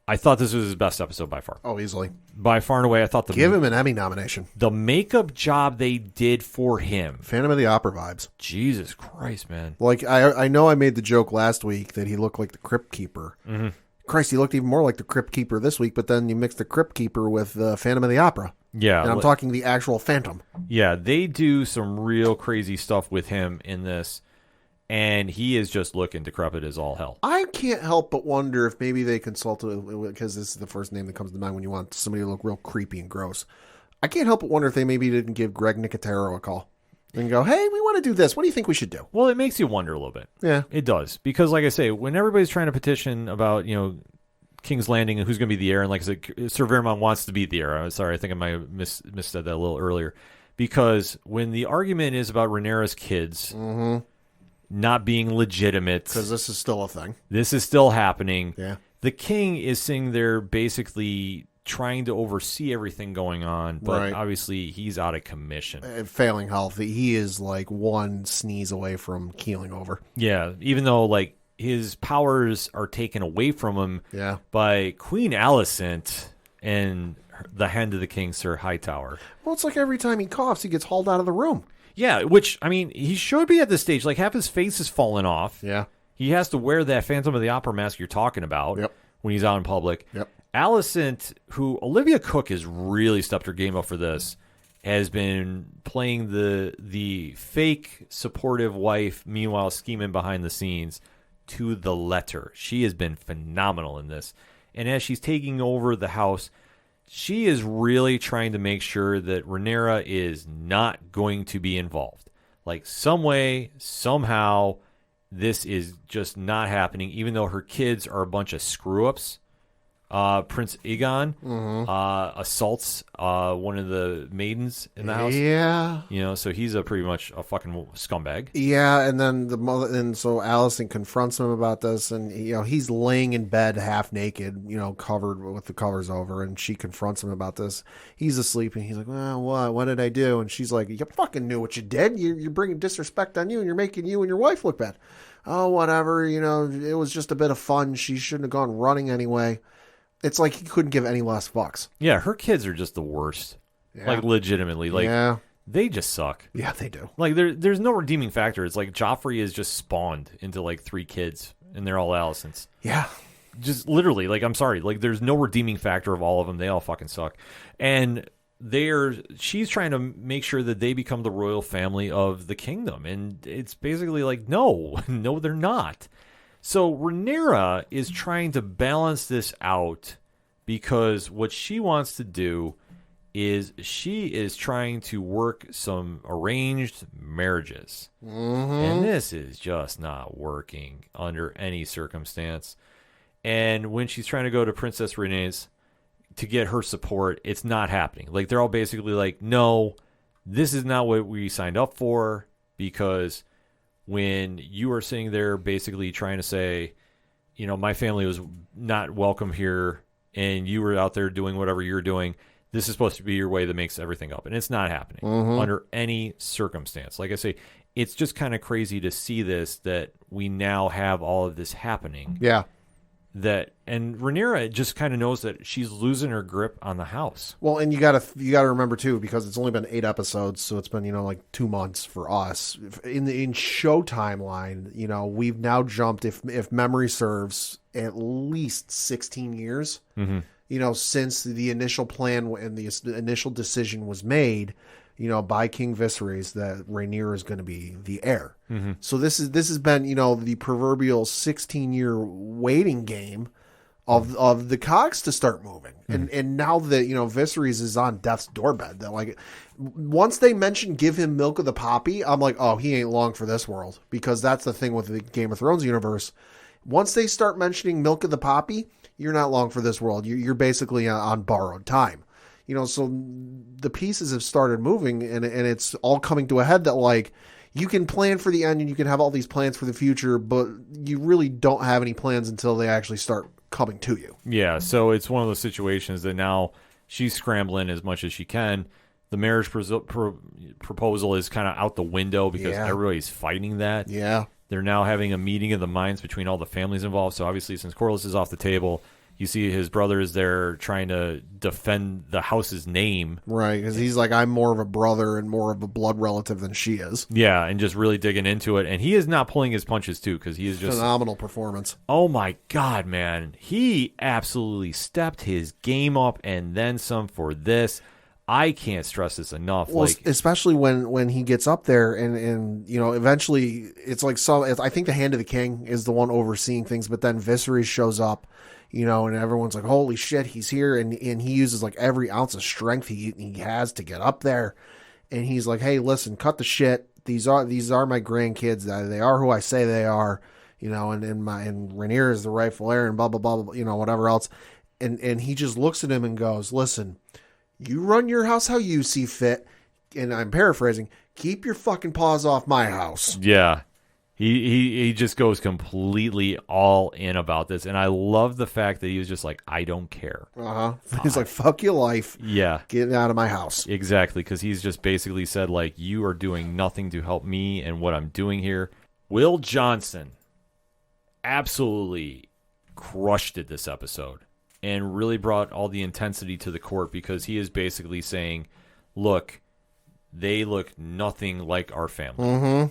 I thought this was his best episode by far. Oh, easily. By far and away, I thought Give him an Emmy nomination. the makeup job they did for him. Phantom of the Opera vibes. Jesus Christ, man. Like, I know I made the joke last week that he looked like the Crypt Keeper. Mm-hmm. Christ, he looked even more like the Crypt Keeper this week, but then you mix the Crypt Keeper with Phantom of the Opera. Yeah. And I'm talking the actual Phantom. Yeah, they do some real crazy stuff with him in this, and he is just looking decrepit as all hell. I can't help but wonder if maybe they consulted, because this is the first name that comes to mind when you want somebody to look real creepy and gross. I can't help but wonder if they maybe didn't give Greg Nicotero a call and go, hey, we want to do this. What do you think we should do? Well, it makes you wonder a little bit. Yeah. It does. Because, like I say, when everybody's trying to petition about, King's Landing and who's going to be the heir, and like I said, Sir Vermont wants to be the heir. Sorry, I think I might have missaid that a little earlier. Because when the argument is about Rhaenyra's kids not being legitimate, Because this is still a thing. this is still happening. Yeah. The king is sitting there basically trying to oversee everything going on, but Right. obviously he's out of commission. Failing health. He is like one sneeze away from keeling over. Yeah, even though like his powers are taken away from him Yeah. by Queen Alicent and the Hand of the King, Sir Hightower. Well, it's like every time he coughs, he gets hauled out of the room. Yeah, which, I mean, he should be at this stage. Like, half his face is falling off. Yeah. He has to wear that Phantom of the Opera mask you're talking about Yep. when he's out in public. Yep. Alicent, who Olivia Cook has really stepped her game up for this, has been playing the fake supportive wife, meanwhile scheming behind the scenes to the letter. She has been phenomenal in this. And as she's taking over the house, she is really trying to make sure that Rhaenyra is not going to be involved. Like, some way, somehow, this is just not happening, even though her kids are a bunch of screw-ups. Prince Aegon assaults one of the maidens in the house. Yeah. So he's pretty much a fucking scumbag. Yeah, and then the mother, and so Allison confronts him about this, and he's laying in bed half naked, covered with the covers over, and she confronts him about this. He's asleep, and he's like, "Well, what did I do?" And she's like, "You fucking knew what you did. You're bringing disrespect on you, and you're making you and your wife look bad." Oh, whatever. It was just a bit of fun. She shouldn't have gone running anyway. It's like he couldn't give any less fucks. Yeah, her kids are just the worst. Yeah. Like, legitimately. Like, yeah. they just suck. Yeah, they do. Like, there's no redeeming factor. It's like Joffrey is just spawned into, like, 3 kids, and they're all Alicent's. Yeah. Just literally, like, I'm sorry. Like, there's no redeeming factor of all of them. They all fucking suck. And she's trying to make sure that they become the royal family of the kingdom. And it's basically like, no, they're not. So Rhaenyra is trying to balance this out because what she wants to do is she is trying to work some arranged marriages. And this is just not working under any circumstance. And when she's trying to go to Princess Rhaenys to get her support, it's not happening. Like, they're all basically like, no, this is not what we signed up for, because when you are sitting there basically trying to say, my family was not welcome here, and you were out there doing whatever you're doing, this is supposed to be your way that makes everything up. And it's not happening under any circumstance. Like I say, it's just kind of crazy to see this, that we now have all of this happening. Yeah. And Rhaenyra just kind of knows that she's losing her grip on the house. Well, and you gotta remember too, because it's only been 8 episodes, so it's been like 2 months for us. In show timeline, we've now jumped, if memory serves, at least 16 years. Since the initial plan and the initial decision was made, by King Viserys, that Rhaenyra is going to be the heir. So this has been, the proverbial 16-year waiting game of the cogs to start moving. And now that, Viserys is on death's doorbed, that like, once they mention give him milk of the poppy, I'm like, oh, he ain't long for this world, because that's the thing with the Game of Thrones universe. Once they start mentioning milk of the poppy, you're not long for this world. You're basically on borrowed time. So the pieces have started moving, and it's all coming to a head that, like, you can plan for the end and you can have all these plans for the future, but you really don't have any plans until they actually start coming to you. Yeah, so it's one of those situations that now she's scrambling as much as she can. The marriage proposal is kind of out the window because everybody's fighting that. Yeah. They're now having a meeting of the minds between all the families involved. So obviously, since Corlys is off the table, you see his brother is there trying to defend the house's name. Right, because he's like, I'm more of a brother and more of a blood relative than she is. Yeah, and just really digging into it. And he is not pulling his punches, too, because he is just... Phenomenal performance. Oh, my God, man. He absolutely stepped his game up and then some for this. I can't stress this enough. Well, especially when he gets up there and eventually it's like, I think the Hand of the King is the one overseeing things, but then Viserys shows up, and everyone's like, holy shit, he's here. And he uses like every ounce of strength he has to get up there. And he's like, hey, listen, cut the shit. These are my grandkids. They are who I say they are, and Rhaenyra is the rightful heir and blah, blah, blah, blah, whatever else. And he just looks at him and goes, listen, you run your house how you see fit. And I'm paraphrasing, keep your fucking paws off my house. Yeah. He just goes completely all in about this. And I love the fact that he was just like, I don't care. He's like, fuck your life. Yeah. Get out of my house. Exactly. Because he's just basically said, like, you are doing nothing to help me and what I'm doing here. Will Johnson absolutely crushed it this episode and really brought all the intensity to the court, because he is basically saying, look, they look nothing like our family.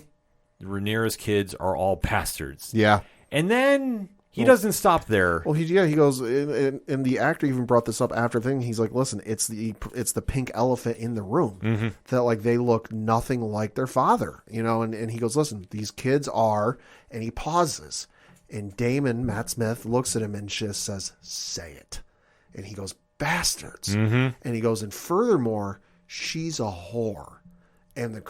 Rhaenyra's kids are all bastards. Yeah. And then he doesn't stop there. Well, he goes, and the actor even brought this up after the thing. He's like, listen, it's the pink elephant in the room that, like, they look nothing like their father, and he goes, listen, these kids are, and he pauses, and Daemon, Matt Smith, looks at him and just says, say it. And he goes, bastards. And he goes, and furthermore, she's a whore. And the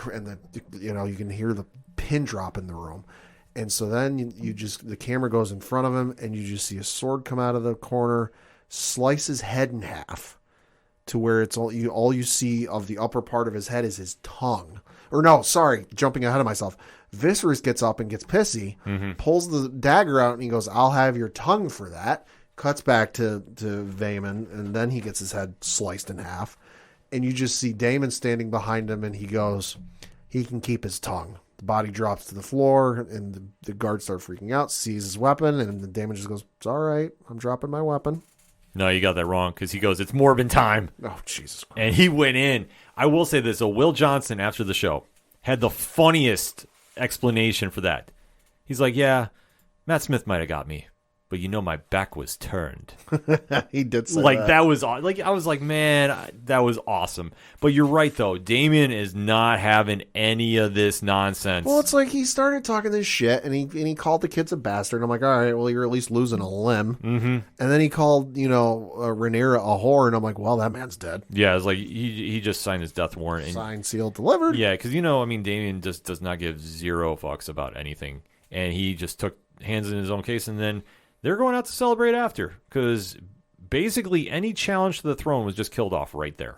you can hear the pin drop in the room. And so then you just, the camera goes in front of him and you just see a sword come out of the corner, slice his head in half to where it's all you see of the upper part of his head is his tongue. Or no, sorry, jumping ahead of myself. Viserys gets up and gets pissy, pulls the dagger out and he goes, I'll have your tongue for that. Cuts back to Daemon, and then he gets his head sliced in half. And you just see Daemon standing behind him, and he goes, he can keep his tongue. The body drops to the floor, and the guards start freaking out, sees his weapon, and the Daemon just goes, it's all right, I'm dropping my weapon. No, you got that wrong, because he goes, it's Morbin time. Oh, Jesus Christ. And he went in. I will say this, Will Johnson, after the show, had the funniest explanation for that. He's like, yeah, Matt Smith might have got me, but my back was turned. He did say like that was like, I was like, man, that was awesome. But you're right though, Damien is not having any of this nonsense. Well, it's like he started talking this shit, and he called the kids a bastard. I'm like, all right, well, you're at least losing a limb. And then he called Rhaenyra a whore, and I'm like, well, that man's dead. Yeah, it's like he just signed his death warrant. And, signed, sealed, delivered. Yeah, because Damien just does not give zero fucks about anything, and he just took hands in his own case, and then they're going out to celebrate after, because basically any challenge to the throne was just killed off right there.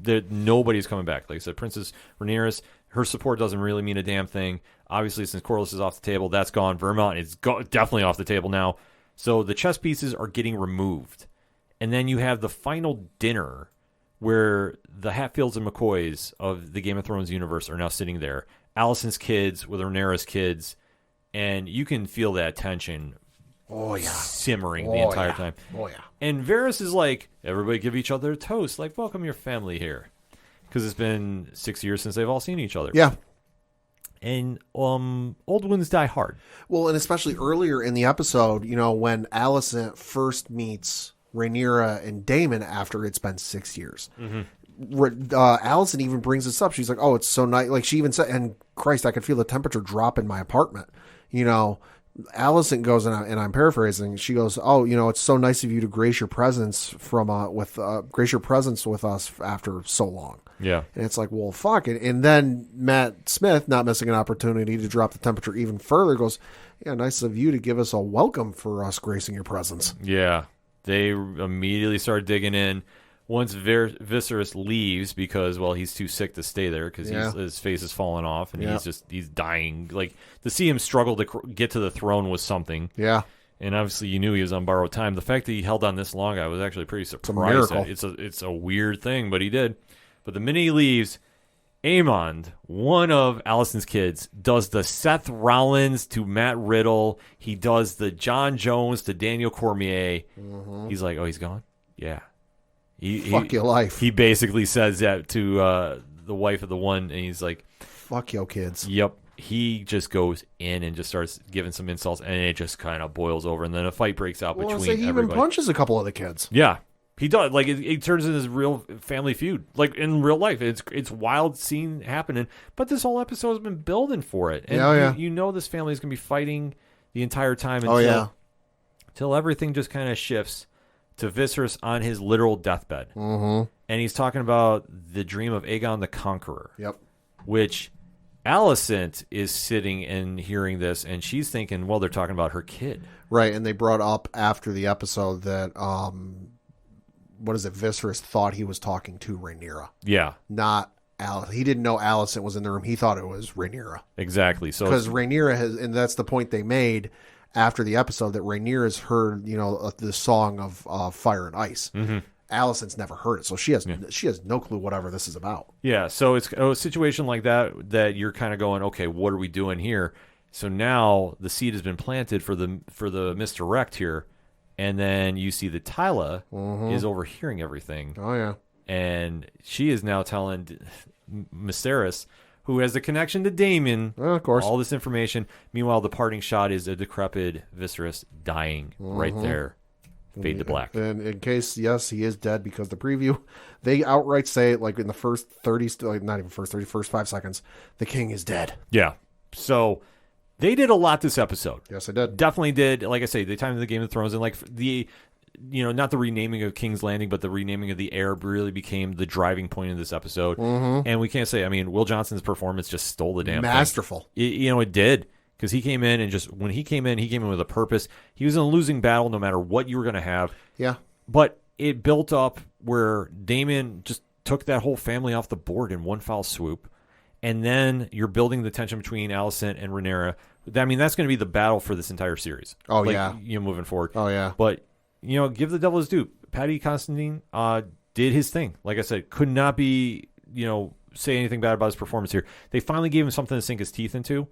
That nobody's coming back. Like I said, Princess Rhaenyra, her support doesn't really mean a damn thing. Obviously, since Corlys is off the table, that's gone. Vermont is definitely off the table now. So the chess pieces are getting removed. And then you have the final dinner where the Hatfields and McCoys of the Game of Thrones universe are now sitting there. Alicent's kids with Rhaenyra's kids. And you can feel that tension simmering the entire time. Oh, yeah. And Varys is like, everybody give each other a toast. Like, welcome your family here. Because it's been 6 years since they've all seen each other. Yeah. And old wounds die hard. Well, and especially earlier in the episode, when Alicent first meets Rhaenyra and Daemon after it's been 6 years. Alicent even brings this up. She's like, oh, it's so nice. Like, she even said, and Christ, I could feel the temperature drop in my apartment. Alicent goes, and I'm paraphrasing, she goes, oh, it's so nice of you to grace your presence grace your presence with us after so long. Yeah. And it's like, well, fuck it. And then Matt Smith, not missing an opportunity to drop the temperature even further, goes, yeah, nice of you to give us a welcome for us gracing your presence. Yeah. They immediately start digging in. Once Viserys leaves because, well, he's too sick to stay there because his face is falling off and he's dying. Like, to see him struggle to get to the throne was something. Yeah. And obviously you knew he was on borrowed time. The fact that he held on this long, I was actually pretty surprised. It's a weird thing, but he did. But the minute he leaves, Aemond, one of Alicent's kids, does the Seth Rollins to Matt Riddle. He does the Jon Jones to Daniel Cormier. He's like, oh, he's gone? Yeah. Fuck your life. He basically says that to the wife of the one, and he's like, fuck your kids. Yep. He just goes in and just starts giving some insults, and it just kind of boils over, and then a fight breaks out between everybody. He even punches a couple of the kids. Yeah. He does. Like, it turns into this real family feud. Like, in real life. It's wild scene happening, but this whole episode has been building for it. And you know this family is going to be fighting the entire time until everything just kind of shifts to Viserys on his literal deathbed. And he's talking about the dream of Aegon the Conqueror. Yep. Which Alicent is sitting and hearing this, and she's thinking, well, they're talking about her kid. Right, and they brought up after the episode that, Viserys thought he was talking to Rhaenyra. Yeah. Not Alicent. He didn't know Alicent was in the room. He thought it was Rhaenyra. Exactly. So because Rhaenyra has, and that's the point they made after the episode, that Rhaenyra's heard, the song of Fire and Ice. Alicent's never heard it, so she has no clue whatever this is about. Yeah, so it's a situation like that you're kind of going, okay, what are we doing here? So now the seed has been planted for the misdirect here, and then you see that Tyla is overhearing everything. Oh yeah, and she is now telling Mysteris, who has the connection to Daemon, of course, all this information. Meanwhile, the parting shot is a decrepit Viserys dying right there. Fade to black. And in case, yes, he is dead, because the preview, they outright say it, like in the first 30, like not even first 30, first 5 seconds, the king is dead. Yeah. So they did a lot this episode. Yes, they did. Definitely did. Like I say, the time of the Game of Thrones, and like the, not the renaming of King's Landing, but the renaming of the heir really became the driving point of this episode. And we can't say, Will Johnson's performance just stole the damn Masterful. thing. It did. Because he came in, and just when he came in with a purpose. He was in a losing battle no matter what you were going to have. Yeah. But it built up where Daemon just took that whole family off the board in one foul swoop. And then you're building the tension between Alicent and Rhaenyra. That's going to be the battle for this entire series. Oh, yeah. Moving forward. Oh, yeah. But, give the devil his due. Paddy Considine did his thing. Like I said, could not be, say anything bad about his performance here. They finally gave him something to sink his teeth into.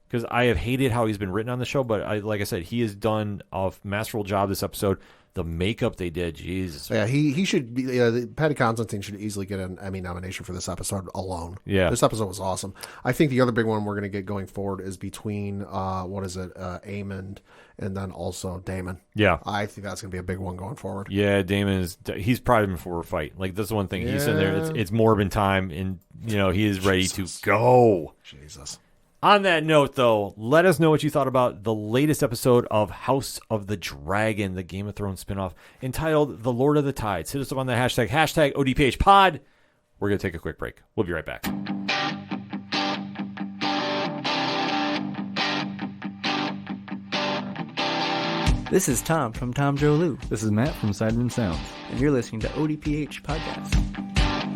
Because I have hated how he's been written on the show, but like I said, he has done a masterful job this episode. The makeup they did, Jesus. Yeah, he should be. Paddy Considine should easily get an Emmy nomination for this episode alone. Yeah, this episode was awesome. I think the other big one we're going to get going forward is between Aemond and then also Daemon. Yeah, I think that's going to be a big one going forward. Yeah, he's probably been for a fight. Like, that's the one thing he's in there. It's Morbin time, and he is ready to go. Jesus. On that note, though, let us know what you thought about the latest episode of House of the Dragon, the Game of Thrones spinoff, entitled The Lord of the Tides. Hit us up on the hashtag ODPH pod. We're going to take a quick break. We'll be right back. This is Tom from Tom Joe Lou. This is Matt from Sidemen Sounds. And you're listening to ODPH Podcast.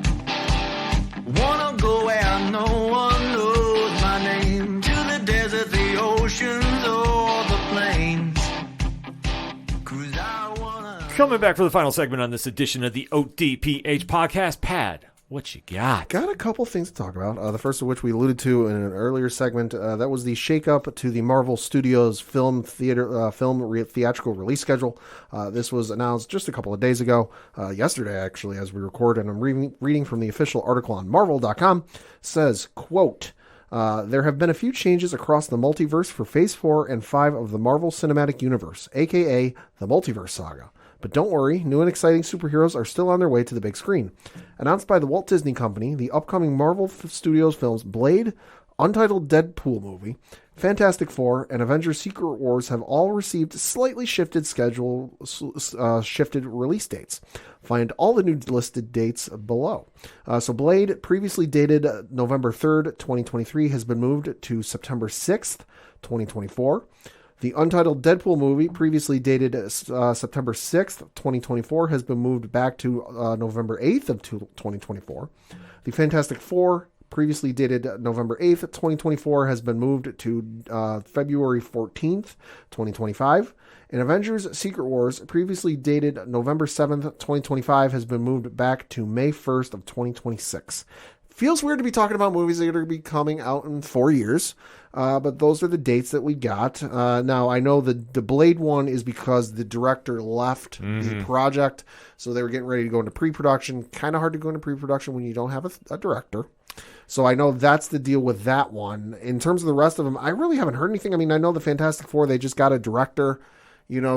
Wanna go where no one knows my name, to the desert, the oceans, or the plains. 'Cause I wanna... Coming back for the final segment on this edition of the ODPH podcast. Pad, what you got? Got a couple things to talk about. The first of which we alluded to in an earlier segment. That was the shakeup to the Marvel Studios theatrical release schedule. This was announced just a couple of days ago, yesterday actually, as we record, and I'm reading from the official article on Marvel.com. Says, quote, there have been a few changes across the multiverse for Phase 4 and 5 of the Marvel Cinematic Universe, aka the Multiverse Saga. But don't worry, new and exciting superheroes are still on their way to the big screen. Announced by the Walt Disney Company, the upcoming Marvel Studios films Blade, Untitled Deadpool movie, Fantastic Four, and Avengers Secret Wars have all received slightly shifted release dates. Find all the new listed dates below. So Blade, previously dated November 3rd, 2023, has been moved to September 6th, 2024. The Untitled Deadpool movie, previously dated September 6th, 2024, has been moved back to November 8th of 2024. The Fantastic Four, previously dated November 8th, 2024, has been moved to February 14th, 2025. And Avengers Secret Wars, previously dated November 7th, 2025, has been moved back to May 1st of 2026. Feels weird to be talking about movies that are going to be coming out in 4 years, but those are the dates that we got. Now, I know the Blade one is because the director left the project, so they were getting ready to go into pre-production. Kind of hard to go into pre-production when you don't have a director. So I know that's the deal with that one. In terms of the rest of them, I really haven't heard anything. I mean, I know the Fantastic Four, they just got a director,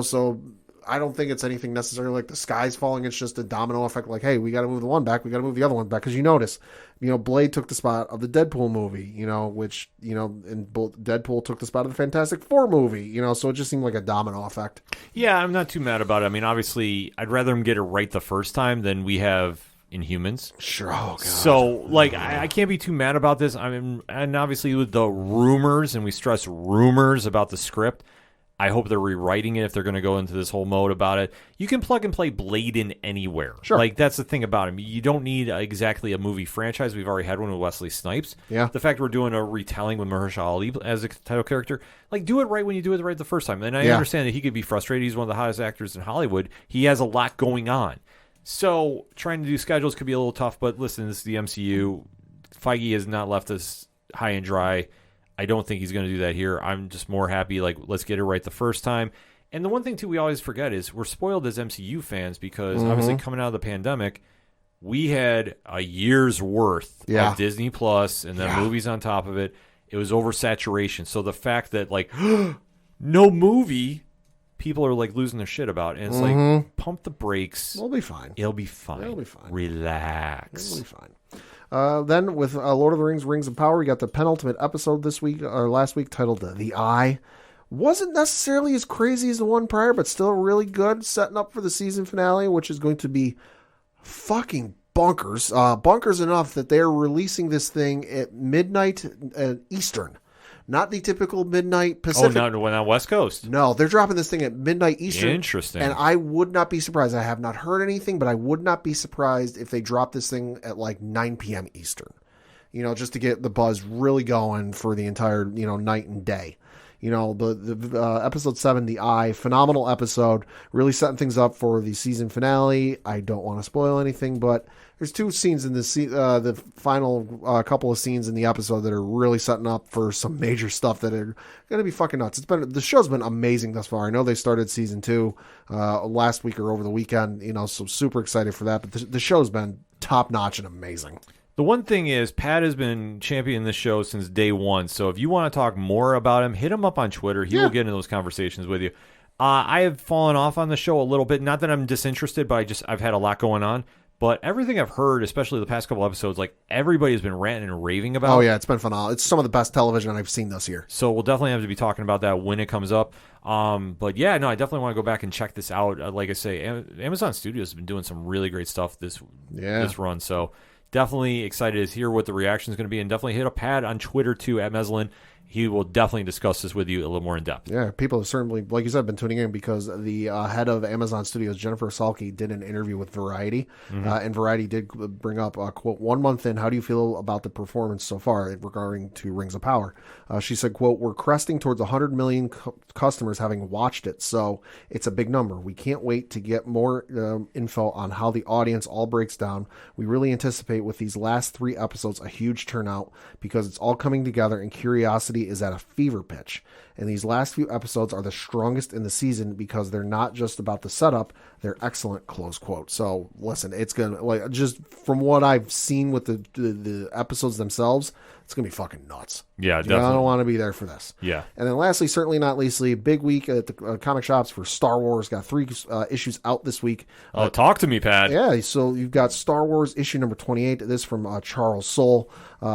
so I don't think it's anything necessarily like the sky's falling. It's just a domino effect. Like, hey, we got to move the one back. We got to move the other one back. Because you notice, Blade took the spot of the Deadpool movie, which, and Deadpool took the spot of the Fantastic Four movie, so it just seemed like a domino effect. Yeah, I'm not too mad about it. I mean, obviously, I'd rather them get it right the first time than we have Inhumans. Sure. Oh, God. So, I can't be too mad about this. I mean, and obviously with the rumors, and we stress rumors about the script, I hope they're rewriting it if they're going to go into this whole mode about it. You can plug and play Blade in anywhere. Sure. That's the thing about him. You don't need exactly a movie franchise. We've already had one with Wesley Snipes. Yeah. The fact we're doing a retelling with Mahershala Ali as a title character, do it right when you do it right the first time. And I understand that he could be frustrated. He's one of the hottest actors in Hollywood. He has a lot going on. So trying to do schedules could be a little tough, but listen, this is the MCU. Feige has not left us high and dry. I don't think he's going to do that here. I'm just more happy, let's get it right the first time. And the one thing, too, we always forget is we're spoiled as MCU fans because, obviously, coming out of the pandemic, we had a year's worth of Disney Plus and then movies on top of it. It was oversaturation. So the fact that, no movie, people are, losing their shit about. And it's pump the brakes. We'll be fine. It'll be fine. It'll be fine. Relax. It'll be fine. Then with Lord of the Rings, Rings of Power, we got the penultimate episode last week titled The Eye. Wasn't necessarily as crazy as the one prior, but still really good, setting up for the season finale, which is going to be fucking bonkers. Bonkers enough that they're releasing this thing at midnight Eastern. Not the typical midnight Pacific. Oh, not West Coast. No, they're dropping this thing at midnight Eastern. Interesting. And I would not be surprised. I have not heard anything, but I would not be surprised if they drop this thing at 9 p.m. Eastern. Just to get the buzz really going for the entire, night and day. The episode 7, The Eye, phenomenal episode, really setting things up for the season finale. I don't want to spoil anything, but there's 2 scenes in the final couple of scenes in the episode that are really setting up for some major stuff that are going to be fucking nuts. The show's been amazing thus far. I know they started season 2 last week or over the weekend, so super excited for that. But the show's been top notch and amazing. The one thing is, Pat has been championing this show since day one, so if you want to talk more about him, hit him up on Twitter. He will get into those conversations with you. I have fallen off on the show a little bit. Not that I'm disinterested, but I've had a lot going on. But everything I've heard, especially the past couple episodes, everybody's been ranting and raving about. Oh, yeah, it's been phenomenal. It's some of the best television I've seen this year. So we'll definitely have to be talking about that when it comes up. But yeah, no, I definitely want to go back and check this out. Like I say, Amazon Studios has been doing some really great stuff this run. So definitely excited to hear what the reaction is going to be, and definitely hit up Pat on Twitter too at Meslin he will definitely discuss this with you a little more in depth. Yeah, people have certainly, like you said, been tuning in because the head of Amazon Studios, Jennifer Salke, did an interview with Variety, and Variety did bring up, quote, 1 month in, how do you feel about the performance so far regarding to Rings of Power? She said, quote, we're cresting towards 100 million customers having watched it, so it's a big number. We can't wait to get more info on how the audience all breaks down. We really anticipate with these last 3 episodes a huge turnout because it's all coming together and curiosity is at a fever pitch. And these last few episodes are the strongest in the season because they're not just about the setup, they're excellent, close quote. So listen, it's gonna, like, just from what I've seen with the episodes themselves, it's gonna be fucking nuts. Yeah, definitely. I don't want to be there for this. Yeah. And then lastly, certainly not leastly, big week at the comic shops for Star Wars. Got 3 issues out this week. Talk to me, Pat. Yeah, so you've got Star Wars issue number 28. This from Charles Soule,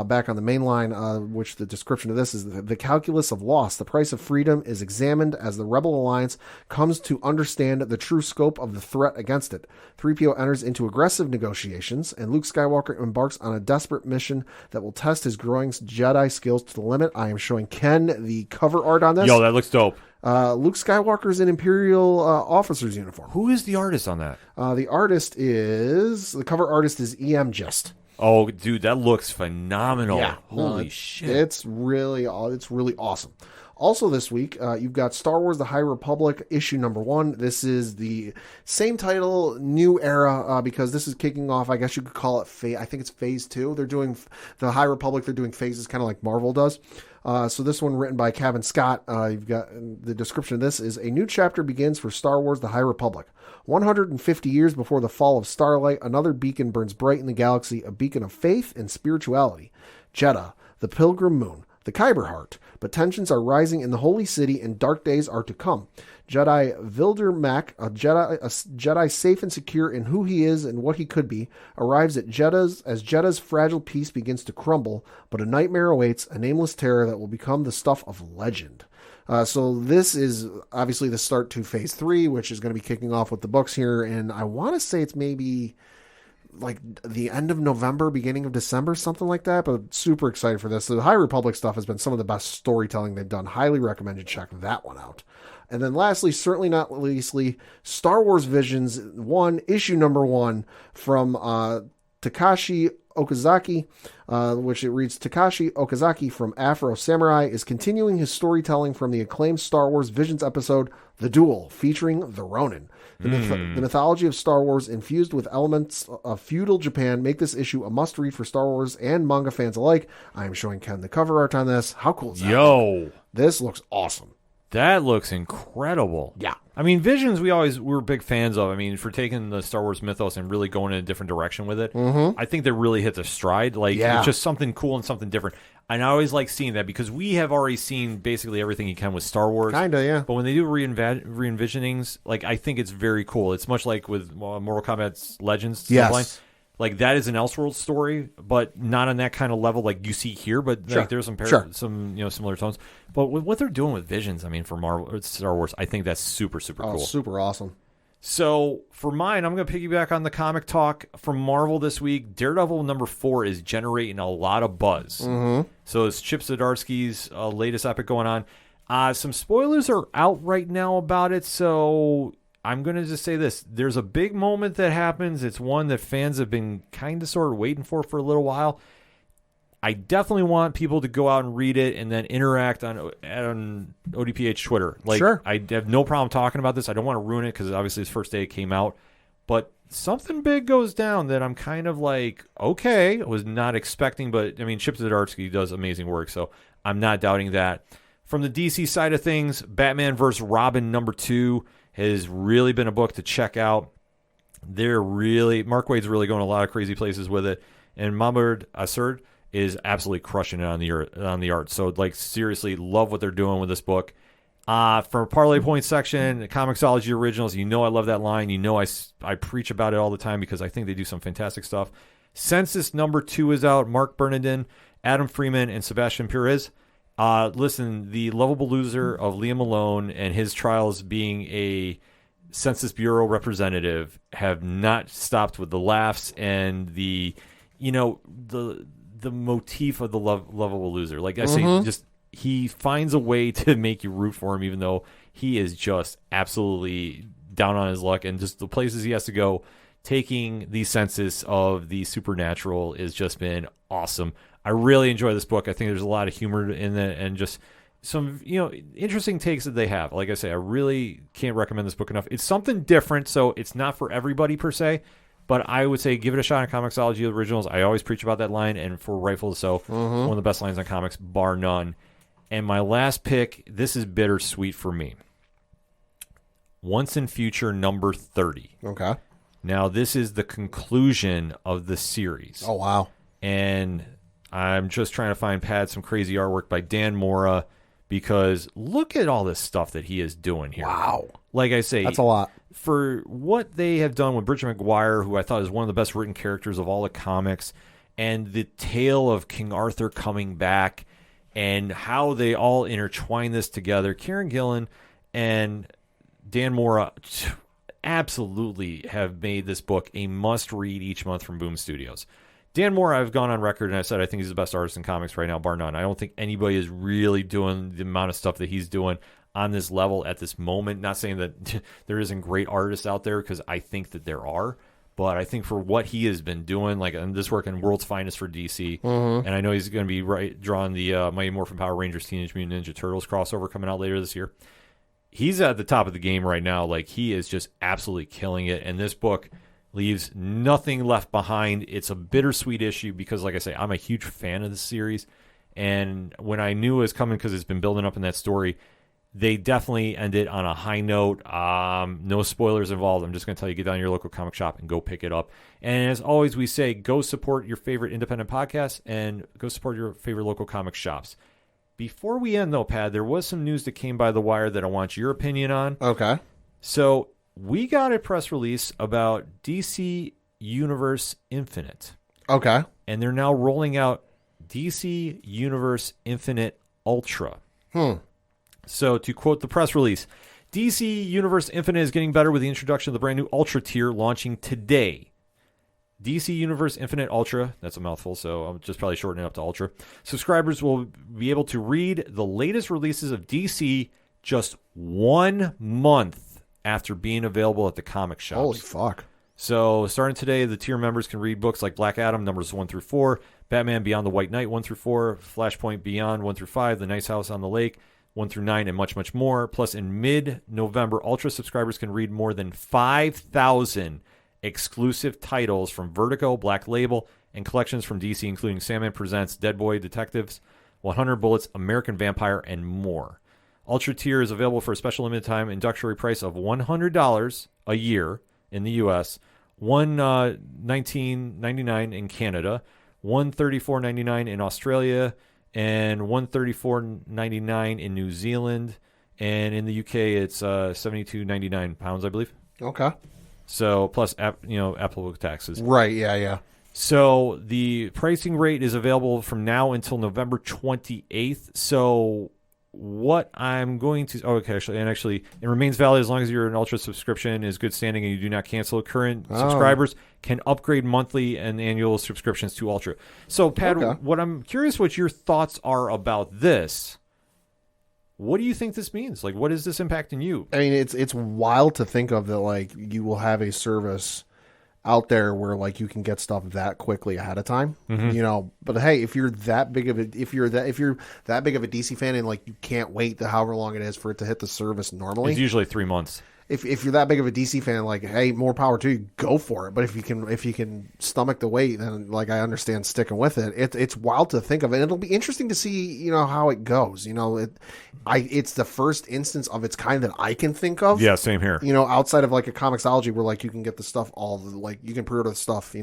back on the main line, which the description of this is the calculus of loss. The price of freedom is examined as the Rebel Alliance comes to understand the true scope of the threat against it. 3PO enters into aggressive negotiations, and Luke Skywalker embarks on a desperate mission that will test his growing Jedi skills to the limit. I am showing Ken the cover art on this. Yo, that looks dope. Luke Skywalker's in Imperial officer's uniform. Who is the artist on that? The cover artist is E.M. Gist. Oh, dude, that looks phenomenal. Yeah. Holy shit. It's really awesome. Also this week, you've got Star Wars The High Republic issue number 1. This is the same title, new era, because this is kicking off, I guess you could call it, I think it's phase 2. They're doing the High Republic, they're doing phases kind of like Marvel does. So this one written by Kevin Scott. You've got the description of this is a new chapter begins for Star Wars The High Republic. 150 years before the fall of Starlight, another beacon burns bright in the galaxy, a beacon of faith and spirituality. Jeddah, the Pilgrim Moon, the Kyber Heart. But tensions are rising in the Holy City and dark days are to come. Jedi Vildermac, a Jedi safe and secure in who he is and what he could be, arrives at Jeddah's fragile peace begins to crumble, but a nightmare awaits, a nameless terror that will become the stuff of legend. So this is obviously the start to phase 3, which is going to be kicking off with the books here, and I want to say it's maybe like the end of November, beginning of December, something like that, but super excited for this. The High Republic stuff has been some of the best storytelling they've done. Highly recommend you check that one out. And then lastly, certainly not leastly, Star Wars Visions 1, issue number 1 from Takashi Okazaki, which it reads, Takashi Okazaki from Afro Samurai is continuing his storytelling from the acclaimed Star Wars Visions episode, The Duel, featuring the Ronin. The mythology of Star Wars infused with elements of feudal Japan make this issue a must-read for Star Wars and manga fans alike. I am showing Ken the cover art on this. How cool is that? Yo. This looks awesome. That looks incredible. Yeah. I mean, Visions, we're big fans of. I mean, for taking the Star Wars mythos and really going in a different direction with it, I think they really hit their stride. Like, it's just something cool and something different. And I always like seeing that because we have already seen basically everything you can with Star Wars. Kinda, yeah. But when they do re-envisionings, like, I think it's very cool. It's much like with Mortal Kombat's Legends. Yes. Like, that is an Elseworld story, but not on that kind of level like you see here. But like, there's some similar tones. But with what they're doing with Visions, I mean, for Marvel, Star Wars, I think that's super, super cool. Super awesome. So for mine, I'm going to piggyback on the comic talk from Marvel this week. Daredevil number 4 is generating a lot of buzz. So it's Chip Zdarsky's latest epic going on. Some spoilers are out right now about it, so I'm going to just say this. There's a big moment that happens. It's one that fans have been kind of sort of waiting for a little while. I definitely want people to go out and read it and then interact on ODPH Twitter. Like, sure. I have no problem talking about this. I don't want to ruin it because obviously it's the first day it came out. But something big goes down that I'm kind of like, okay, I was not expecting. But, I mean, Chip Zdarsky does amazing work, so I'm not doubting that. From the DC side of things, Batman vs. Robin number 2 has really been a book to check out. Mark Waid's really going a lot of crazy places with it. And Mahmoud Aserd is absolutely crushing it on the art. So, like, seriously, love what they're doing with this book. For Parlay Point section, Comixology Originals, you know I love that line. You know I preach about it all the time because I think they do some fantastic stuff. Census number 2 is out. Mark Bernardin, Adam Freeman, and Sebastian Perez. Listen, the lovable loser of Liam Malone and his trials being a Census Bureau representative have not stopped with the laughs and the motif of the lovable loser. Like I say, just he finds a way to make you root for him, even though he is just absolutely down on his luck, and just the places he has to go, taking the census of the supernatural has just been awesome. I really enjoy this book. I think there's a lot of humor in it, and just some, interesting takes that they have. Like I say, I really can't recommend this book enough. It's something different, so it's not for everybody per se, but I would say give it a shot on Comixology Originals. I always preach about that line, and for rightfully so, one of the best lines on comics, bar none. And my last pick, this is bittersweet for me. Once and Future number 30. Okay. Now, this is the conclusion of the series. Oh, wow. And I'm just trying to find, Pat, some crazy artwork by Dan Mora, because look at all this stuff that he is doing here. Wow. Like I say, that's a lot. For what they have done with Bridget McGuire, who I thought is one of the best written characters of all the comics, and the tale of King Arthur coming back, and how they all intertwine this together. Kieran Gillen and Dan Mora absolutely have made this book a must-read each month from Boom Studios. Dan Mora, I've gone on record and I said I think he's the best artist in comics right now, bar none. I don't think anybody is really doing the amount of stuff that he's doing on this level at this moment. Not saying that there isn't great artists out there, because I think that there are. But I think for what he has been doing, like this work in World's Finest for DC, and I know he's going to be drawing the Mighty Morphin Power Rangers Teenage Mutant Ninja Turtles crossover coming out later this year. He's at the top of the game right now. Like, he is just absolutely killing it. And this book leaves nothing left behind. It's a bittersweet issue because, like I say, I'm a huge fan of the series. And when I knew it was coming, because it's been building up in that story, they definitely ended on a high note. No spoilers involved. I'm just going to tell you, get down to your local comic shop and go pick it up. And as always, we say, go support your favorite independent podcasts and go support your favorite local comic shops. Before we end, though, Pat, there was some news that came by the wire that I want your opinion on. Okay. So we got a press release about DC Universe Infinite. Okay. And they're now rolling out DC Universe Infinite Ultra. So to quote the press release, DC Universe Infinite is getting better with the introduction of the brand new Ultra tier launching today. DC Universe Infinite Ultra, that's a mouthful, so I'm just probably shortening it up to Ultra. Subscribers will be able to read the latest releases of DC just 1 month after being available at the comic shops. Holy fuck. So starting today, the tier members can read books like Black Adam, numbers 1 through 4, Batman Beyond the White Knight, 1 through 4, Flashpoint Beyond, 1 through 5, The Nice House on the Lake, 1 through 9, and much, much more. Plus, in mid-November, Ultra subscribers can read more than 5,000 exclusive titles from Vertigo, Black Label, and collections from DC, including Sandman Presents, Dead Boy Detectives, 100 Bullets, American Vampire, and more. Ultra tier is available for a special limited time introductory price of $100 a year in the U.S., $119.99 in Canada, $134.99 in Australia, and $134.99 in New Zealand, and in the UK it's £72.99, I believe. Okay. So plus Apple taxes. Right. Yeah. So the pricing rate is available from now until November 28th. So what I'm going to actually it remains valid as long as your Ultra subscription is good standing and you do not cancel. Current subscribers can upgrade monthly and annual subscriptions to Ultra. So Pat, what I'm curious what your thoughts are about this. What do you think this means? Like, what is this impacting you? I mean, it's wild to think of that. Like, you will have a service out there where like you can get stuff that quickly ahead of time, But hey, if you're that big of a DC fan and like you can't wait however long it is for it to hit the service normally, it's usually 3 months. If you're that big of a DC fan, like, hey, more power to you, go for it. But if you can stomach the wait, then like I understand sticking with it. It's wild to think of, and it'll be interesting to see how it goes. It's the first instance of its kind that I can think of. Yeah, same here. Outside of like a Comixology where like you can get the stuff you can pre-order the stuff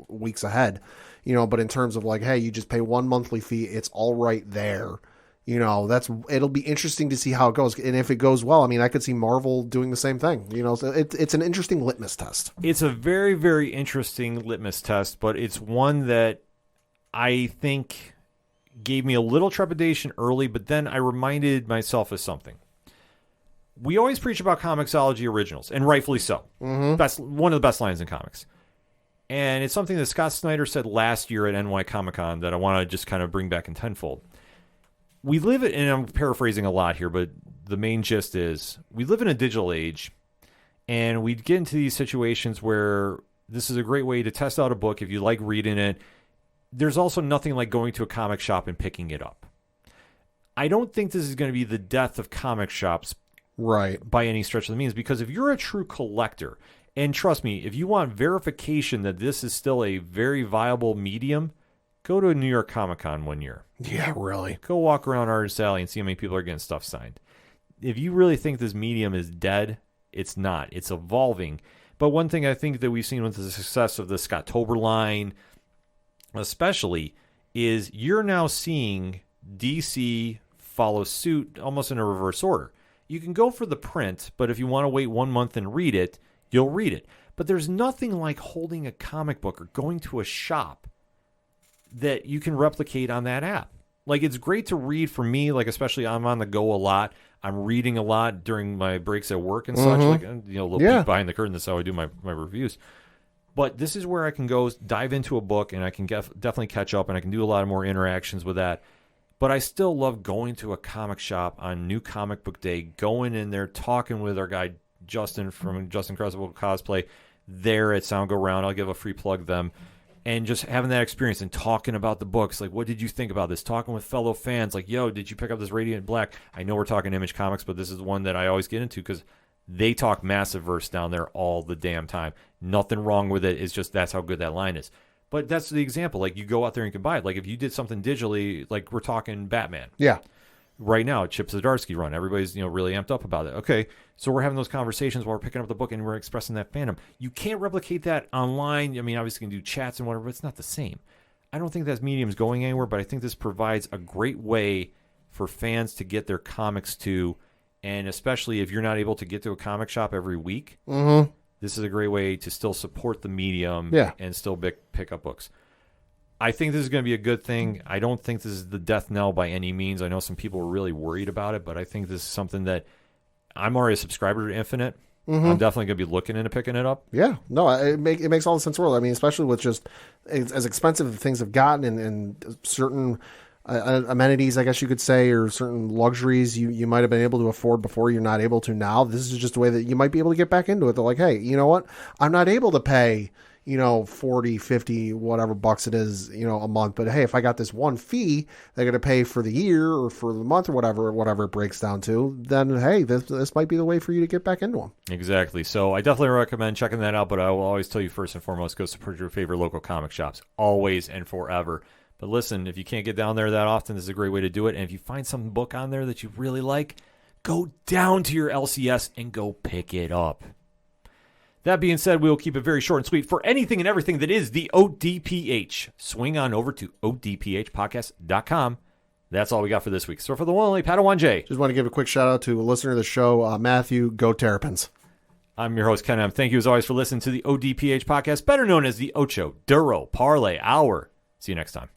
weeks ahead. But in terms of like, hey, you just pay one monthly fee, it's all right there. It'll be interesting to see how it goes. And if it goes well, I mean, I could see Marvel doing the same thing. So it's an interesting litmus test. It's a very, very interesting litmus test, but it's one that I think gave me a little trepidation early, but then I reminded myself of something. We always preach about Comixology originals, and rightfully so. That's one of the best lines in comics. And it's something that Scott Snyder said last year at NY Comic Con that I want to just kind of bring back in tenfold. we live in, and I'm paraphrasing a lot here, but the main gist is we live in a digital age, and we get into these situations where this is a great way to test out a book if you like reading it. There's also nothing like going to a comic shop and picking it up. I don't think this is going to be the death of comic shops by any stretch of the means, because if you're a true collector, and trust me, if you want verification that this is still a very viable medium, go to a New York Comic Con one year. Yeah, really. Go walk around Artist Alley and see how many people are getting stuff signed. If you really think this medium is dead, it's not. It's evolving. But one thing I think that we've seen with the success of the Scottober line, especially, is you're now seeing DC follow suit almost in a reverse order. You can go for the print, but if you want to wait 1 month and read it, you'll read it. But there's nothing like holding a comic book or going to a shop that you can replicate on that app. Like, it's great to read for me, like, especially I'm on the go a lot. I'm reading a lot during my breaks at work and such. Like, a little peek behind the curtain. That's how I do my reviews. But this is where I can go dive into a book, and I can definitely catch up, and I can do a lot of more interactions with that. But I still love going to a comic shop on New Comic Book Day, going in there, talking with our guy Justin from Justin Credible Cosplay there at Sound Go Round. I'll give a free plug them. And just having that experience and talking about the books, like, what did you think about this? Talking with fellow fans, like, yo, did you pick up this Radiant Black? I know we're talking Image Comics, but this is the one that I always get into because they talk Massive Verse down there all the damn time. Nothing wrong with it. It's just that's how good that line is. But that's the example. Like, you go out there and you can buy it. Like, if you did something digitally, like we're talking Batman. Yeah. Right now, Chip Zdarsky run. Everybody's, really amped up about it. Okay, so we're having those conversations while we're picking up the book and we're expressing that fandom. You can't replicate that online. I mean, obviously you can do chats and whatever, but it's not the same. I don't think that medium's going anywhere, but I think this provides a great way for fans to get their comics to, and especially if you're not able to get to a comic shop every week, this is a great way to still support the medium and still pick up books. I think this is going to be a good thing. I don't think this is the death knell by any means. I know some people were really worried about it, but I think this is something that I'm already a subscriber to Infinite. I'm definitely going to be looking into picking it up. Yeah, no, it makes all the sense in the world. I mean, especially with just as expensive as things have gotten and certain amenities, I guess you could say, or certain luxuries you might have been able to afford before you're not able to now. This is just a way that you might be able to get back into it. They're like, hey, you know what? I'm not able to pay 40, 50, whatever bucks it is, a month. But hey, if I got this one fee they're going to pay for the year or for the month or whatever it breaks down to, then hey, this might be the way for you to get back into them. Exactly. So I definitely recommend checking that out, but I will always tell you first and foremost, go support your favorite local comic shops, always and forever. But listen, if you can't get down there that often, this is a great way to do it. And if you find some book on there that you really like, go down to your LCS and go pick it up. That being said, we will keep it very short and sweet. For anything and everything that is the ODPH, swing on over to odphpodcast.com. That's all we got for this week. So for the one only Padawan J. Just want to give a quick shout out to a listener of the show, Matthew, go Terrapins. I'm your host, Ken M. Thank you as always for listening to the ODPH podcast, better known as the Ocho Duro Parlay Hour. See you next time.